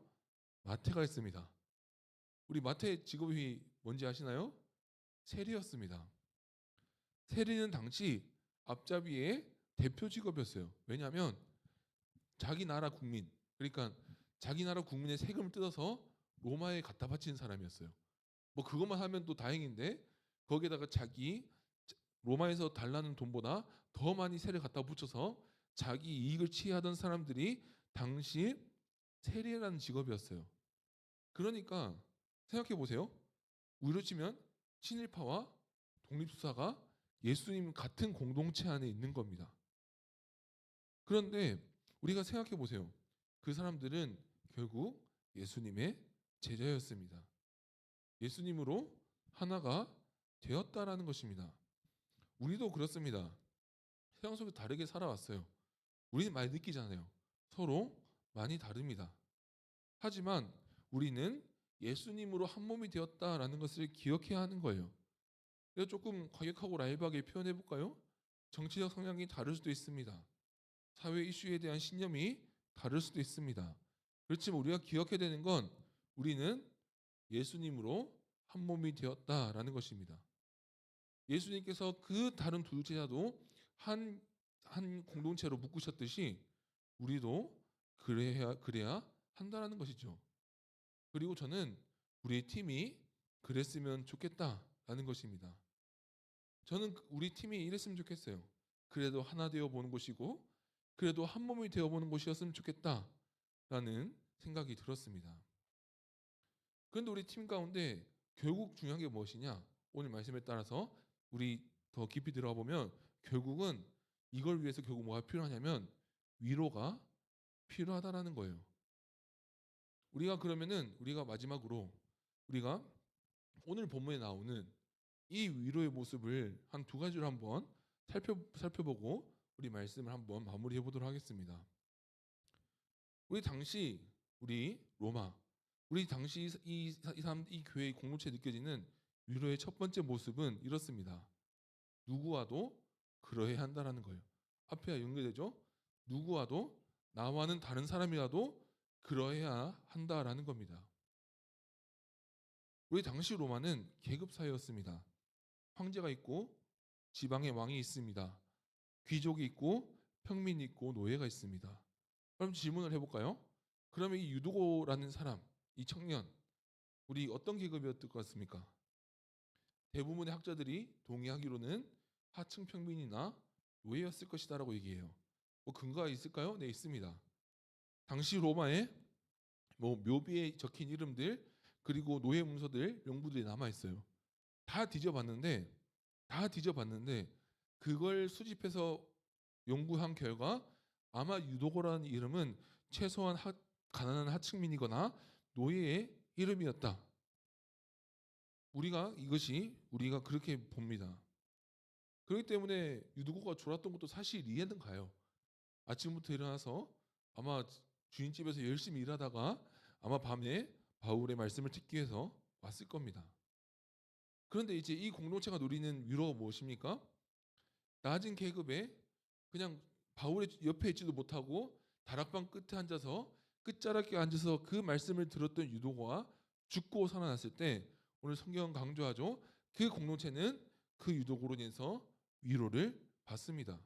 마태가 있습니다. 우리 마태 직업이 뭔지 아시나요? 세리였습니다. 세리는 당시 앞잡이의 대표 직업이었어요. 왜냐하면 자기 나라 국민, 그러니까 자기 나라 국민의 세금을 뜯어서 로마에 갖다 바치는 사람이었어요. 뭐 그것만 하면 또 다행인데 거기에다가 자기 로마에서 달라는 돈보다 더 많이 세를 갖다 붙여서 자기 이익을 취하던 사람들이 당시 세리라는 직업이었어요. 그러니까 생각해 보세요. 우리로 치면 친일파와 독립투사가 예수님 같은 공동체 안에 있는 겁니다. 그런데 우리가 생각해 보세요. 그 사람들은 결국 예수님의 제자였습니다. 예수님으로 하나가 되었다라는 것입니다. 우리도 그렇습니다. 세상 속에 다르게 살아왔어요. 우리는 많이 느끼잖아요. 서로 많이 다릅니다. 하지만 우리는 예수님으로 한 몸이 되었다라는 것을 기억해야 하는 거예요. 그래서 조금 과격하고 라이브하게 표현해 볼까요? 정치적 성향이 다를 수도 있습니다. 사회 이슈에 대한 신념이 다를 수도 있습니다. 그렇지만 우리가 기억해야 되는 건 우리는 예수님으로 한 몸이 되었다라는 것입니다. 예수님께서 그 다른 두 제자도 한 공동체로 묶으셨듯이 우리도 그래야 한다라는 것이죠. 그리고 저는 우리의 팀이 그랬으면 좋겠다라는 것입니다. 저는 우리 팀이 이랬으면 좋겠어요. 그래도 하나 되어 보는 곳이고 그래도 한 몸이 되어 보는 곳이었으면 좋겠다라는 생각이 들었습니다. 그런데 우리 팀 가운데 결국 중요한 게 무엇이냐? 오늘 말씀에 따라서 우리 더 깊이 들어가 보면 결국은 이걸 위해서 결국 뭐가 필요하냐면 위로가 필요하다라는 거예요. 우리가 마지막으로 우리가 오늘 본문에 나오는 이 위로의 모습을 한 두 가지로 한번 살펴보고 우리 말씀을 한번 마무리해 보도록 하겠습니다. 우리 당시 우리 로마, 우리 당시 이 교회의 공동체에 느껴지는 위로의 첫 번째 모습은 이렇습니다. 누구와도 그러해야 한다라는 거예요. 앞에가 연결되죠? 누구와도, 나와는 다른 사람이라도 그러해야 한다라는 겁니다. 우리 당시 로마는 계급 사회였습니다. 황제가 있고 지방의 왕이 있습니다. 귀족이 있고 평민이 있고 노예가 있습니다. 그럼 질문을 해볼까요? 그러면 이 유두고라는 사람, 이 청년, 우리 어떤 계급이었을 것 같습니까? 대부분의 학자들이 동의하기로는 하층 평민이나 노예였을 것이다라고 얘기해요. 뭐 근거가 있을까요? 네, 있습니다. 당시 로마에 뭐 묘비에 적힌 이름들, 그리고 노예 문서들, 명부들이 남아 있어요. 다 뒤져봤는데 그걸 수집해서 연구한 결과 아마 유도고라는 이름은 최소한 가난한 하층민이거나 노예의 이름이었다. 우리가 그렇게 봅니다. 그렇기 때문에 유두고가 졸았던 것도 사실 이해는 가요. 아침부터 일어나서 아마 주인집에서 열심히 일하다가 아마 밤에 바울의 말씀을 듣기 위해서 왔을 겁니다. 그런데 이제 이 공동체가 누리는 위로가 무엇입니까? 낮은 계급에 그냥 바울의 옆에 있지도 못하고 다락방 끝에 앉아서 끝자락에 앉아서 그 말씀을 들었던 유도고가 죽고 살아났을 때, 오늘 성경은 강조하죠. 그 공동체는 그 유도고로 인해서 위로를 받습니다.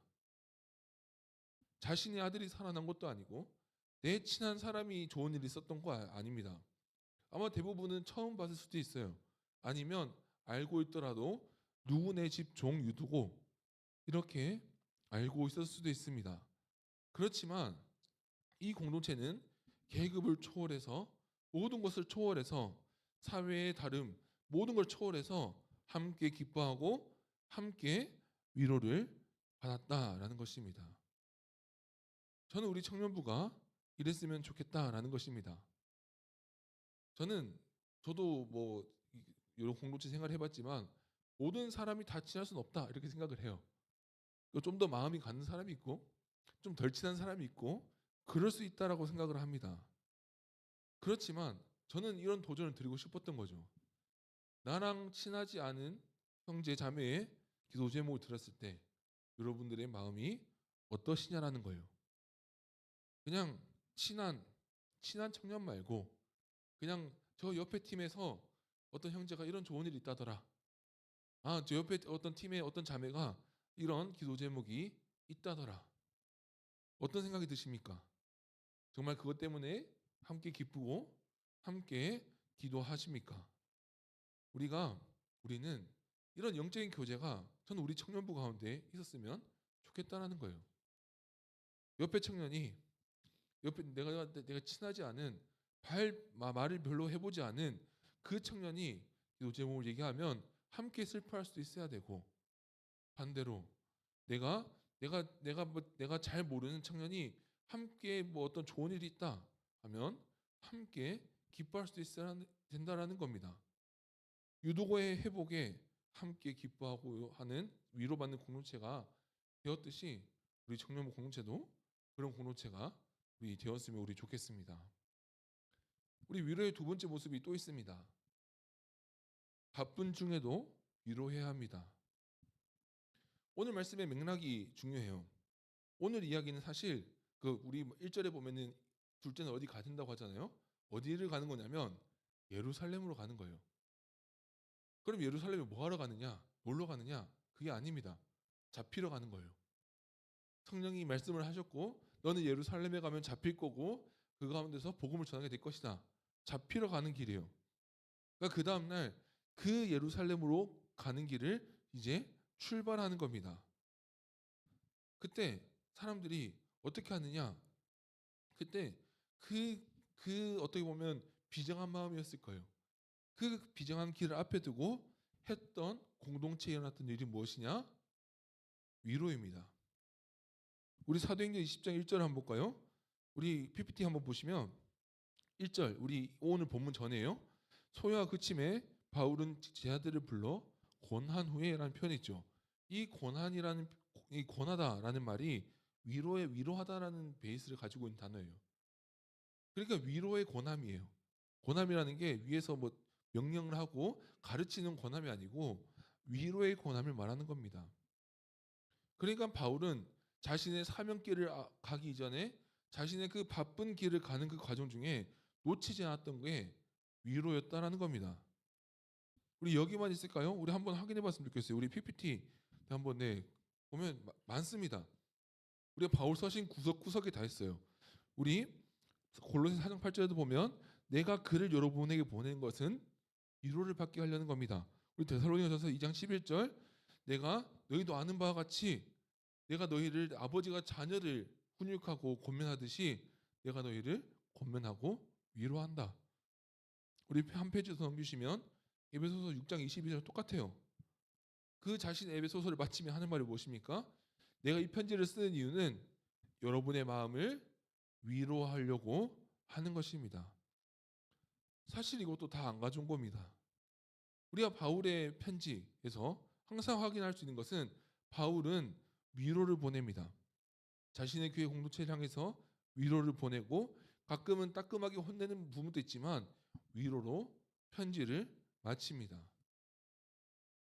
자신의 아들이 살아난 것도 아니고 내 친한 사람이 좋은 일이 있었던 거 아닙니다. 아마 대부분은 처음 봤을 수도 있어요. 아니면 알고 있더라도 누구네 집 종 유두고 이렇게 알고 있었을 수도 있습니다. 그렇지만 이 공동체는 계급을 초월해서, 모든 것을 초월해서, 사회의 다름, 모든 걸 초월해서 함께 기뻐하고 함께 위로를 받았다라는 것입니다. 저는 우리 청년부가 이랬으면 좋겠다라는 것입니다. 저도 뭐 여러 공동체 생활을 해봤지만 모든 사람이 다 친할 수는 없다 이렇게 생각을 해요. 좀 더 마음이 가는 사람이 있고 좀 덜 친한 사람이 있고 그럴 수 있다라고 생각을 합니다. 그렇지만 저는 이런 도전을 드리고 싶었던 거죠. 나랑 친하지 않은 형제 자매의 기도 제목을 들었을 때 여러분들의 마음이 어떠시냐라는 거예요. 그냥 친한 청년 말고 그냥 저 옆에 팀에서 어떤 형제가 이런 좋은 일이 있다더라. 저 옆에 어떤 팀의 어떤 자매가 이런 기도 제목이 있다더라. 어떤 생각이 드십니까? 정말 그것 때문에 함께 기쁘고 함께 기도하십니까? 우리는 이런 영적인 교제가 저는 우리 청년부 가운데 있었으면 좋겠다라는 거예요. 옆에 청년이 내가 친하지 않은 말을 별로 해보지 않은 그 청년이 기도 제목을 얘기하면 함께 슬퍼할 수도 있어야 되고, 반대로 내가 잘 모르는 청년이 함께 뭐 어떤 좋은 일이 있다 하면 함께 기뻐할 수도 있어야 된다라는 겁니다. 유도고의 회복에 함께 기뻐하고 하는 위로받는 공동체가 되었듯이 우리 청년부 공동체도 그런 공동체가 우리 되었으면 우리 좋겠습니다. 우리 위로의 두 번째 모습이 또 있습니다. 바쁜 중에도 위로해야 합니다. 오늘 말씀의 맥락이 중요해요. 오늘 이야기는 사실 우리 1절에 보면은 둘째는 어디 가든다고 하잖아요. 어디를 가는 거냐면 예루살렘으로 가는 거예요. 그럼 예루살렘에 뭐 하러 가느냐? 놀러 가느냐? 그게 아닙니다. 잡히러 가는 거예요. 성령이 말씀을 하셨고 너는 예루살렘에 가면 잡힐 거고 그 가운데서 복음을 전하게 될 것이다. 잡히러 가는 길이에요. 그러니까 그 다음날 그 예루살렘으로 가는 길을 이제 출발하는 겁니다. 그때 사람들이 어떻게 하느냐? 그때 그 어떻게 보면 비정한 마음이었을 거예요. 그 비정한 길을 앞에 두고 했던 공동체에 일어났던 일이 무엇이냐? 위로입니다. 우리 사도행전 20장 1절 한번 볼까요? 우리 PPT 한번 보시면 1절, 우리 오늘 본문 전에요. 소요가 그침에 바울은 제자들을 불러 권한 후에라는 표현이 있죠. 이 권한이라는 이 권하다라는 말이 위로의 위로하다라는 베이스를 가지고 있는 단어예요. 그러니까 위로의 권함이에요. 권함이라는 게 위에서 뭐 명령을 하고 가르치는 권함이 아니고 위로의 권함을 말하는 겁니다. 그러니까 바울은 자신의 사명길을 가기 이전에 자신의 그 바쁜 길을 가는 그 과정 중에 놓치지 않았던 게 위로였다라는 겁니다. 우리 여기만 있을까요? 우리 한번 확인해 봤으면 좋겠어요. 우리 PPT 한번 보면 많습니다. 우리가 바울 서신 구석구석에 다 있어요. 우리 골로새 4장 8절에도 보면 내가 그를 여러분에게 보낸 것은 위로를 받게 하려는 겁니다. 우리 데살로니가전서 2장 11절 내가 너희도 아는 바와 같이 내가 너희를 아버지가 자녀를 훈육하고 권면하듯이 내가 너희를 권면하고 위로한다. 우리 한 페이지 더 넘기시면 에베소서 6장 22절 똑같아요. 그 자신 에베소서를 마치며 하는 말이 무엇입니까? 내가 이 편지를 쓰는 이유는 여러분의 마음을 위로하려고 하는 것입니다. 사실 이것도 다 안 가져온 겁니다. 우리가 바울의 편지에서 항상 확인할 수 있는 것은 바울은 위로를 보냅니다. 자신의 교회 공동체를 향해서 위로를 보내고 가끔은 따끔하게 혼내는 부분도 있지만 위로로 편지를 마칩니다.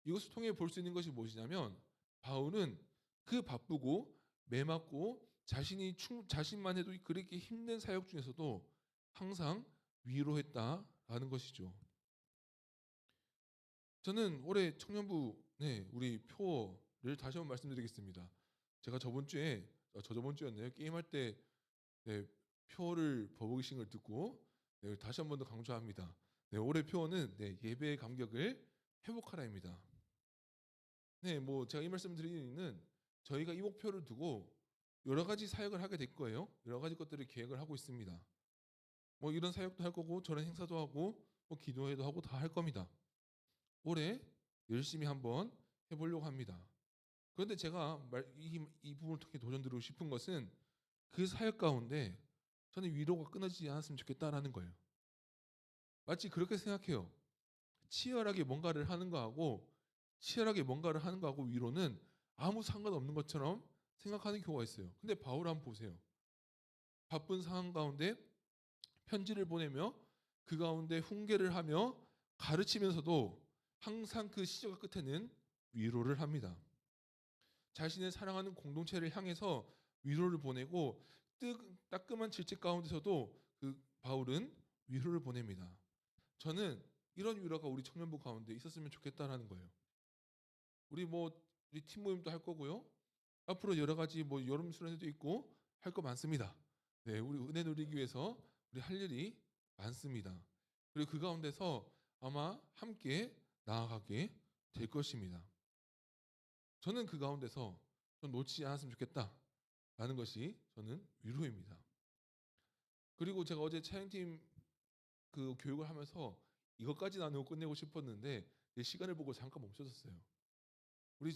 이것을 통해 볼 수 있는 것이 무엇이냐면 바울은 그 바쁘고 매맞고 자신만 해도 그렇게 힘든 사역 중에서도 항상 위로했다라는 것이죠. 저는 올해 청년부 우리 표어를 다시 한번 말씀드리겠습니다. 제가 저저번 주였네요. 게임할 때 표어를 버벅이신 걸 듣고 다시 한 번 더 강조합니다. 올해 표어는 예배의 감격을 회복하라입니다. 뭐 제가 이 말씀 드리는 이유는 저희가 이 목표를 두고 여러 가지 사역을 하게 될 거예요. 여러 가지 것들을 계획을 하고 있습니다. 뭐 이런 사역도 할 거고 저런 행사도 하고 뭐 기도회도 하고 다 할 겁니다. 올해 열심히 한번 해보려고 합니다. 그런데 제가 이 부분을 통해 도전드리고 싶은 것은 그 사역 가운데 저는 위로가 끊어지지 않았으면 좋겠다라는 거예요. 마치 그렇게 생각해요. 치열하게 뭔가를 하는 거하고 위로는 아무 상관없는 것처럼 생각하는 경우가 있어요. 근데 바울 한번 보세요. 바쁜 상황 가운데 편지를 보내며 그 가운데 훈계를 하며 가르치면서도 항상 그 시절 끝에는 위로를 합니다. 자신의 사랑하는 공동체를 향해서 위로를 보내고 따끔한 질책 가운데서도 그 바울은 위로를 보냅니다. 저는 이런 위로가 우리 청년부 가운데 있었으면 좋겠다라는 거예요. 우리 팀 모임도 할 거고요. 앞으로 여러 가지 여름 수련회도 있고 할 거 많습니다. 우리 은혜 누리기 위해서 우리 할 일이 많습니다. 그리고 그 가운데서 아마 함께 나아가게 될 것입니다. 저는 그 가운데서 놓치지 않았으면 좋겠다라는 것이 저는 위로입니다. 그리고 제가 어제 차영팀 그 교육을 하면서 이것까지 나누고 끝내고 싶었는데 시간을 보고 잠깐 멈춰졌어요.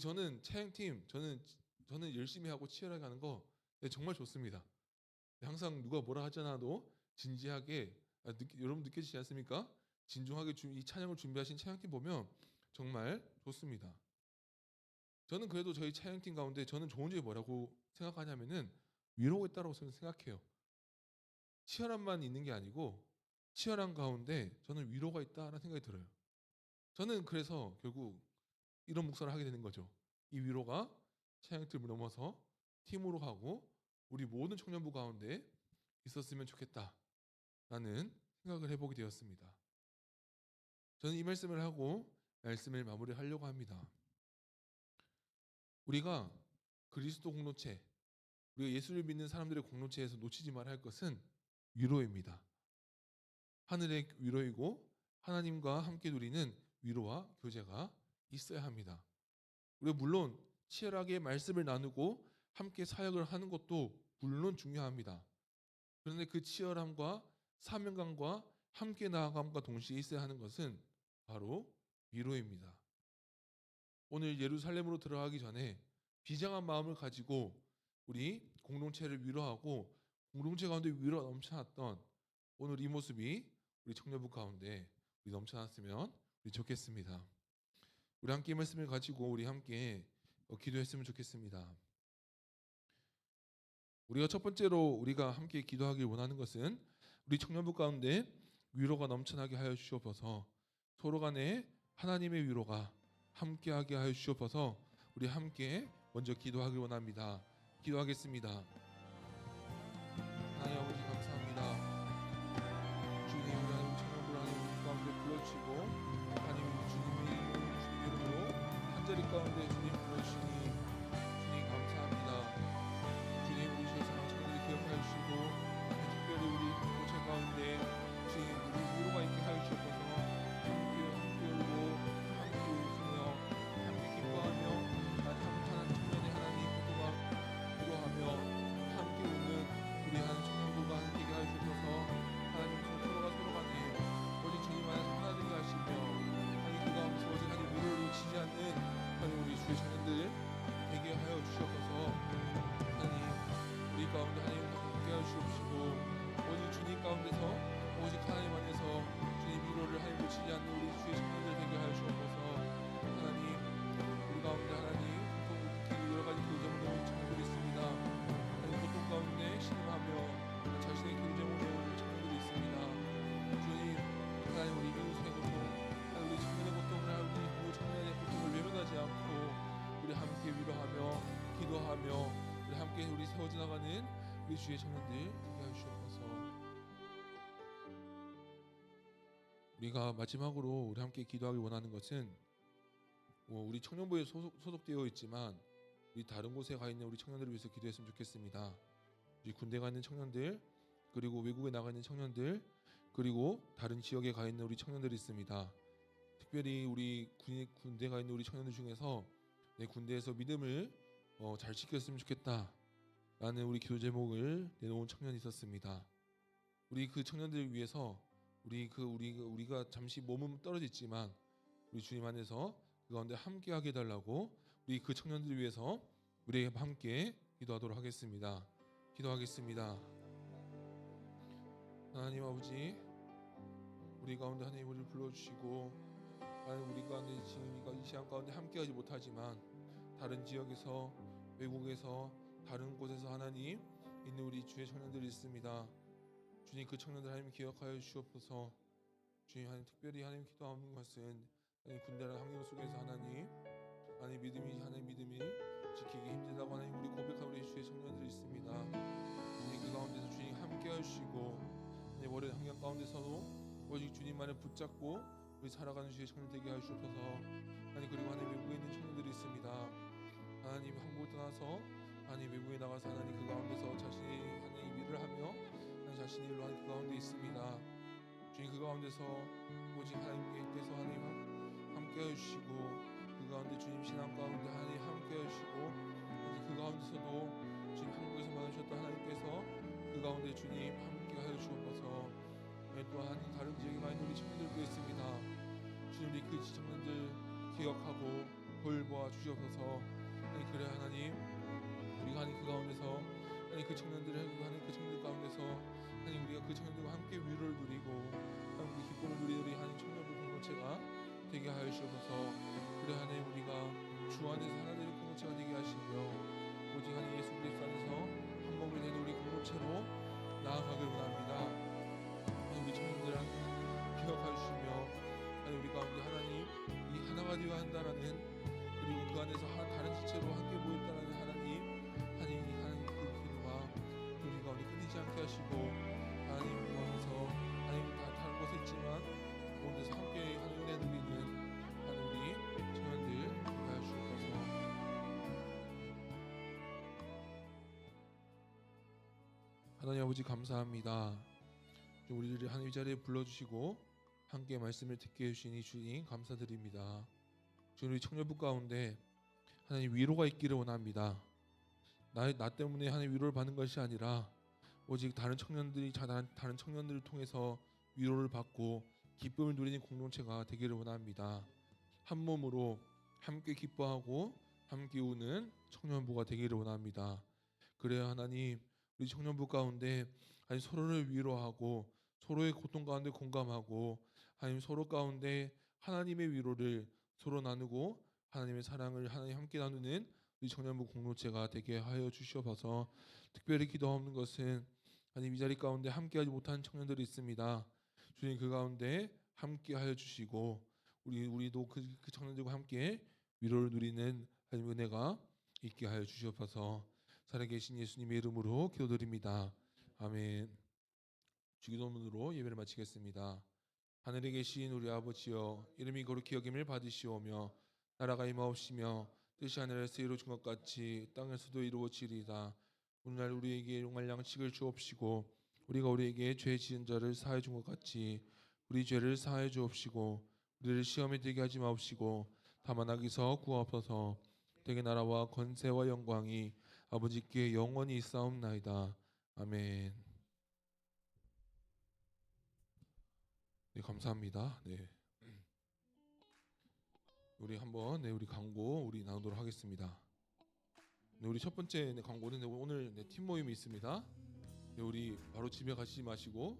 저는 차영팀 저는 열심히 하고 치열하게 하는 거 정말 좋습니다. 항상 누가 뭐라 하지 않아도 진지하게 여러분 느껴지지 않습니까? 진중하게 이 찬양을 준비하신 찬양팀 보면 정말 좋습니다. 저는 그래도 저희 찬양팀 가운데 저는 좋은 점이 뭐라고 생각하냐면은 위로가 있다고 저는 생각해요. 치열함만 있는 게 아니고 치열한 가운데 저는 위로가 있다라는 생각이 들어요. 저는 그래서 결국 이런 목사를 하게 되는 거죠. 이 위로가 찬양팀을 넘어서 팀으로 하고 우리 모든 청년부 가운데 있었으면 좋겠다라는 생각을 해보게 되었습니다. 저는 이 말씀을 하고 말씀을 마무리하려고 합니다. 우리가 그리스도 공동체, 우리가 예수를 믿는 사람들의 공동체에서 놓치지 말아야 할 것은 위로입니다. 하늘의 위로이고 하나님과 함께 누리는 위로와 교제가 있어야 합니다. 우리가 물론 치열하게 말씀을 나누고 함께 사역을 하는 것도 물론 중요합니다. 그런데 그 치열함과 사명감과 함께 나아감과 동시에 있어야 하는 것은 바로 위로입니다. 오늘 예루살렘으로 들어가기 전에 비장한 마음을 가지고 우리 공동체를 위로하고 공동체 가운데 위로가 넘쳐났던 오늘 이 모습이 우리 청년부 가운데 넘쳐났으면 좋겠습니다. 우리 함께 말씀을 가지고 우리 함께 기도했으면 좋겠습니다. 우리가 첫 번째로 우리가 함께 기도하길 원하는 것은 우리 청년부 가운데 위로가 넘쳐나게 하여 주시옵소서. 서로 간에 하나님의 위로가 함께하게 하여 주시옵소서. 우리 함께 먼저 기도하길 원합니다. 기도하겠습니다. 하나님 아버지 감사합니다. 주님, 우리 하나님 청년부를 하나님 가운데 불러주시고 하나님 주님의 이름으로 한자리 가운데 주님 불러주시니 주님 감사합니다. 주님, 우리 주의 사랑 청년들을 기억하여 주시고 특별히 우리 공동체 가운데 주님 우리 위로가 있게 하여 주옵소서. 함께 울고 함께 웃으며 함께 기뻐하며 한탄한 청년의 하나님 모두가 위로하며 함께 웃는 우리 한 청년부가 되게 하여 주옵소서. 하나님 서로가 서로 간에 오직 주님 안에서 하나 되게 하시며 하나님 그 가운데서 오직 하나님 위로를 놓치지 않는 하나님 우리 주의 청년들 되게 하여 주시옵소서. 하나님 우리 가운데 하나님과 함께 하여 주옵시고 오직 주님 가운데서 오직 하나님 안에서 주님 위로를 하나님 놓치지 않는 우리 주의 청년들 되게 하여 주옵소서. 하나님 우리 가운데 하나님 고통 여러 가지 교제물로 놓은 청년들이 있습니다. 하나님 고통 가운데 신음하며 자신의 교제물로 놓은 청년들이 있습니다. 주님 하나님 우리 이웃의 고통 하나님 우리 청년의 고통을 하나님 우리 청년의 고통을 외면하지 않고 우리 함께 위로하며 기도하며 우리 함께 우리 세워 지나가는 우리 주의 청년들 되게 하여 주옵소서. 우리가 마지막으로 우리 함께 기도하길 원하는 것은 우리 청년부에 소속되어 있지만 우리 다른 곳에 가 있는 우리 청년들을 위해서 기도했으면 좋겠습니다. 우리 군대 가 있는 청년들, 그리고 외국에 나가 있는 청년들, 그리고 다른 지역에 가 있는 우리 청년들이 있습니다. 특별히 우리 군대 가 있는 우리 청년들 중에서 내 군대에서 믿음을 잘 지켰으면 좋겠다 라는 우리 기도 제목을 내놓은 청년이 있었습니다. 우리 그 청년들을 위해서 우리가 잠시 몸은 떨어졌지만 우리 주님 안에서 그 가운데 함께 하게 해달라고 우리 그 청년들을 위해서 우리 함께 기도하도록 하겠습니다. 기도하겠습니다. 하나님 아버지, 우리 가운데 하나님 우리를 불러주시고 하나님 우리 가운데 지금 이 시간 가운데 함께하지 못하지만 다른 지역에서 외국에서 다른 곳에서 하나님 있는 우리 주의 청년들이 있습니다. 주님 그 청년들 하나님 기억하여 주시옵소서. 주님 하나님 특별히 하나님 기도하는 것은 하나님 군대라는 환경 속에서 하나님 믿음이 지키기 힘들다고 하나님 우리 고백한 우리 주의 청년들이 있습니다. 주님 그 가운데서 주님 함께하여 주시고 하나님 어려운 환경 가운데서도 오직 주님만을 붙잡고 우리 살아가는 주의 청년들 되게 하여 주옵소서. 하나님 그리고 하나님 외국에 있는 청년들이 있습니다. 하나님 한국을 떠나서 하나님 외국에 나가서 하나님 그 가운데서 자신이 하나님 일을 하며 하나님 자신의 일로 하나님 그 가운데 있습니다. 주님 그 가운데서 오직 하나님께서 하나님 함께하여 주시고 그 가운데 주님 신앙 가운데 하나님 함께하여 주시고 오직 그 가운데서도 주님 한국에서 만나셨던 하나님께서 그 가운데 주님 함께하여 주옵소서. 또한 다른 지역에 가 있는 우리 청년들도 있습니다. 주님 우리 그 청년들 기억하고 돌보아 주시옵소서. 하나님 그래 하나님 우리가 하나님 그 가운데서 하나님 그 청년들을 하나님 그 청년들 가운데서 하나님 우리가 그 청년들과 함께 위로를 누리고 하나님 우리 기쁨을 누리는 우리 하나님 청년들 공동체가 되게 하여 주옵소서. 그래 하나님 우리가 주 안에서 하나 되는 공동체가 되게 하시며 오직 하나님 예수 그리스도 안에서 한 몸이 되는 우리 공동체로 나아가길 원합니다. 하나님 우리 청년들 기억하여 주시며 하나님 우리 가운데 하나님 이 하나가 되어야 한다라는 그리고 그 안에서 다른 지체로 함께 모였다라는 하나님 그 기도가 우리 가운데 끊이지 않게 하시고 하나님 그 안에서 하나님 다 다른 곳에 있지만 그 곳에서 함께 하나님 은혜 누리는 하나님 우리 청년들 하여 주옵소서. 하나님 아버지 감사합니다. 우리를 하나님 자리에 불러주시고 함께 말씀을 듣게 해주시니 주님 감사드립니다. 주님 우리 청년부 가운데 하나님 위로가 있기를 원합니다. 나 때문에 하나님 위로를 받는 것이 아니라 오직 다른 청년들을 통해서 위로를 받고 기쁨을 누리는 공동체가 되기를 원합니다. 한 몸으로 함께 기뻐하고 함께 우는 청년부가 되기를 원합니다. 그래야 하나님 우리 청년부 가운데 하나님 서로를 위로하고 서로의 고통 가운데 공감하고 하나님 서로 가운데 하나님의 위로를 서로 나누고 하나님의 사랑을 하나님 함께 나누는 우리 청년부 공동체가 되게 하여 주시옵소서. 특별히 기도하는 것은 하나님 이 자리 가운데 함께하지 못한 청년들이 있습니다. 주님 그 가운데 함께하여 주시고 우리도 그 청년들과 함께 위로를 누리는 하나님 은혜가 있게 하여 주시옵소서. 살아계신 예수님의 이름으로 기도드립니다. 아멘. 주기도문으로 예배를 마치겠습니다. 하늘에 계신 우리 아버지여, 이름이 거룩히 여김을 받으시오며 나라가 임하옵시며 뜻이 하늘에서 이루어진 것 같이 땅에서도 이루어지리이다. 오늘날 우리에게 용할 양식을 주옵시고 우리가 우리에게 죄 지은 자를 사하여 준 것 같이 우리 죄를 사하여 주옵시고 우리를 시험에 들게 하지 마옵시고 다만 악에서 구하옵소서. 대개 나라와 권세와 영광이 아버지께 영원히 있사옵나이다. 아멘. 네, 감사합니다. 네. 우리 한번 우리 광고 나누도록 하겠습니다. 네, 우리 첫 번째 광고는 오늘 팀 모임이 있습니다. 네, 우리 바로 집에 가시지 마시고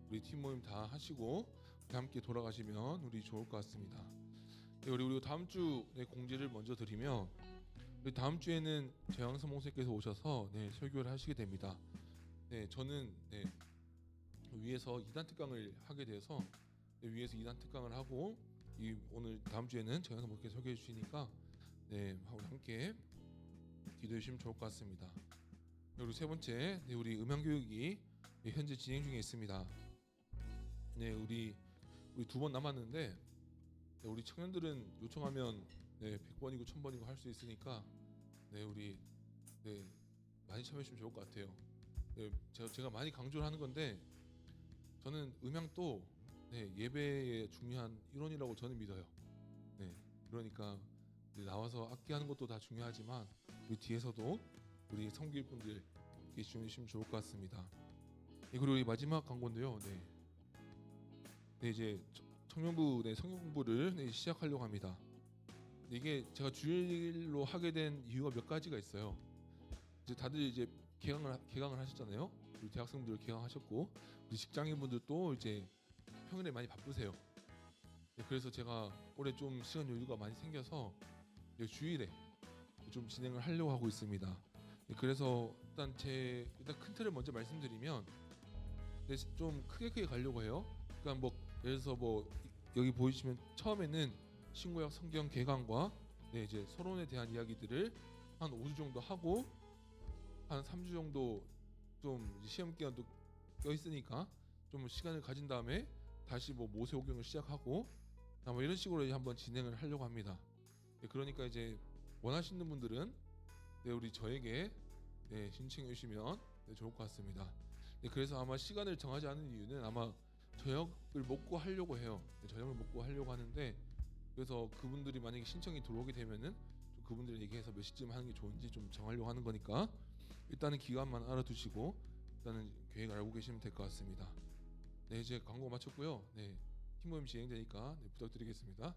우리 팀 모임 다 하시고 함께 돌아가시면 우리 좋을 것 같습니다. 네, 우리 다음 주 공지를 먼저 드리면 우리 다음 주에는 재앙선 목사님께서 오셔서 설교를 하시게 됩니다. 저는 위에서 2단 특강을 하게 돼서 위에서 2단 특강을 하고 오늘 다음 주에는 재앙선 목사님께서 설교해 주시니까 우리 함께 기도해 주시면 좋을 것 같습니다. 그리고 세 번째, 우리 음향 교육이 현재 진행 중에 있습니다. 우리 2번 남았는데 우리 청년들은 요청하면 100번이고 1000번이고 할 수 있으니까 우리 많이 참여해 주시면 좋을 것 같아요. 제가 많이 강조를 하는 건데 저는 음향도 예배의 중요한 일원이라고 저는 믿어요. 그러니까 나와서 악기하는 것도 다 중요하지만 우리 뒤에서도 우리 섬길 분들 계시면 좋을 것 같습니다. 그리고 우리 마지막 광고인데요. 이제 청년부 성경 공부를 시작하려고 합니다. 이게 제가 주일로 하게 된 이유가 몇 가지가 있어요. 이제 다들 이제 개강을 하셨잖아요. 우리 대학생분들 개강하셨고 우리 직장인분들도 이제 평일에 많이 바쁘세요. 그래서 제가 올해 좀 시간 여유가 많이 생겨서 주일에 좀 진행을 하려고 하고 있습니다. 그래서 일단 큰 틀을 먼저 말씀드리면 좀 크게 가려고 해요. 그러니까 예를 들어서 여기 보이시면 처음에는 신구약 성경 개강과 이제 서론에 대한 이야기들을 한 5주 정도 하고 한 3주 정도 좀 시험 기간도 껴 있으니까 좀 시간을 가진 다음에 다시 모세오경을 시작하고 이런 식으로 한번 진행을 하려고 합니다. 그러니까 이제 원하시는 분들은 우리 저에게 신청해 주시면 좋을 것 같습니다. 그래서 아마 시간을 정하지 않은 이유는 아마 저녁을 먹고 하려고 해요. 저녁을 먹고 하려고 하는데 그래서 그분들이 만약에 신청이 들어오게 되면은 좀 그분들 얘기해서 몇 시쯤 하는 게 좋은지 좀 정하려고 하는 거니까 일단은 기간만 알아두시고 일단은 계획 알고 계시면 될 것 같습니다. 이제 광고 마쳤고요. 팀 모임 진행되니까 부탁드리겠습니다.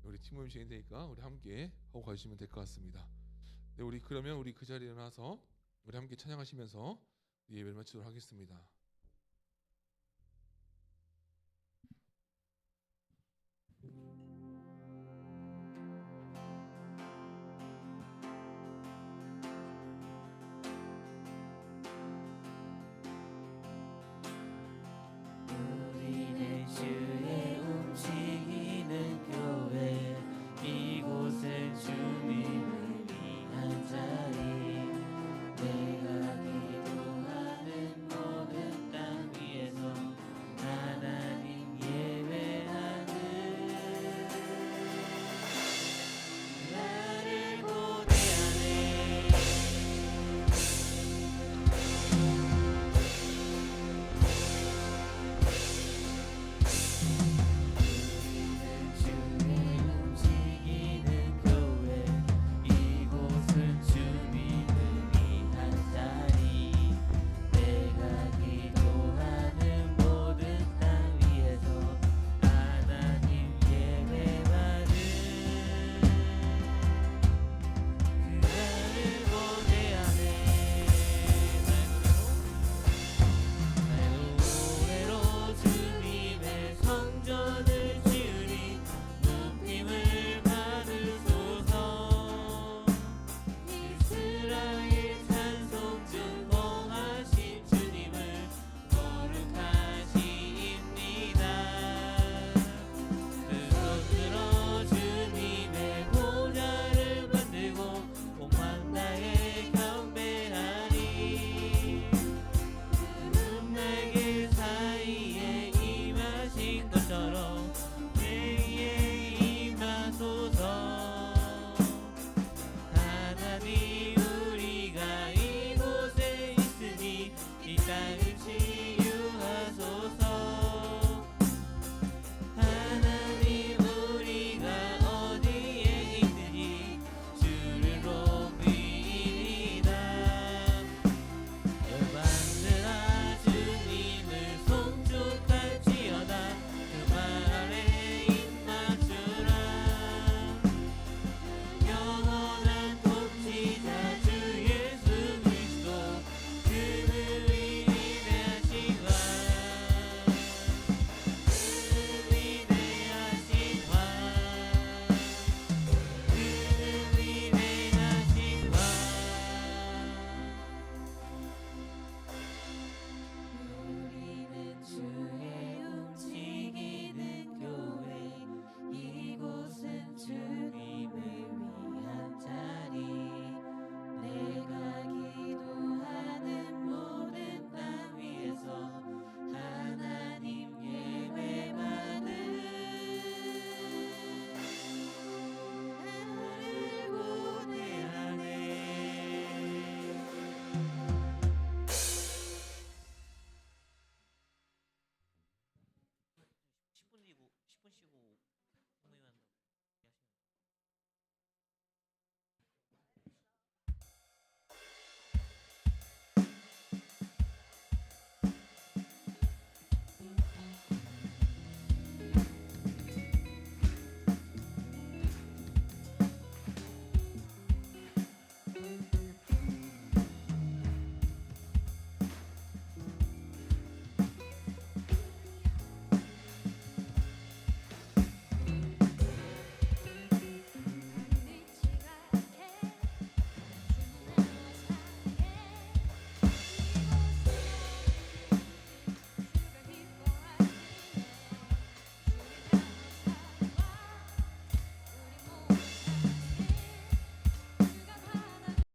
우리 팀 모임 진행되니까 우리 함께 하고 가시면 될 것 같습니다. 그러면 우리 그 자리에 일어나서 우리 함께 찬양하시면서 예배를 마치도록 하겠습니다.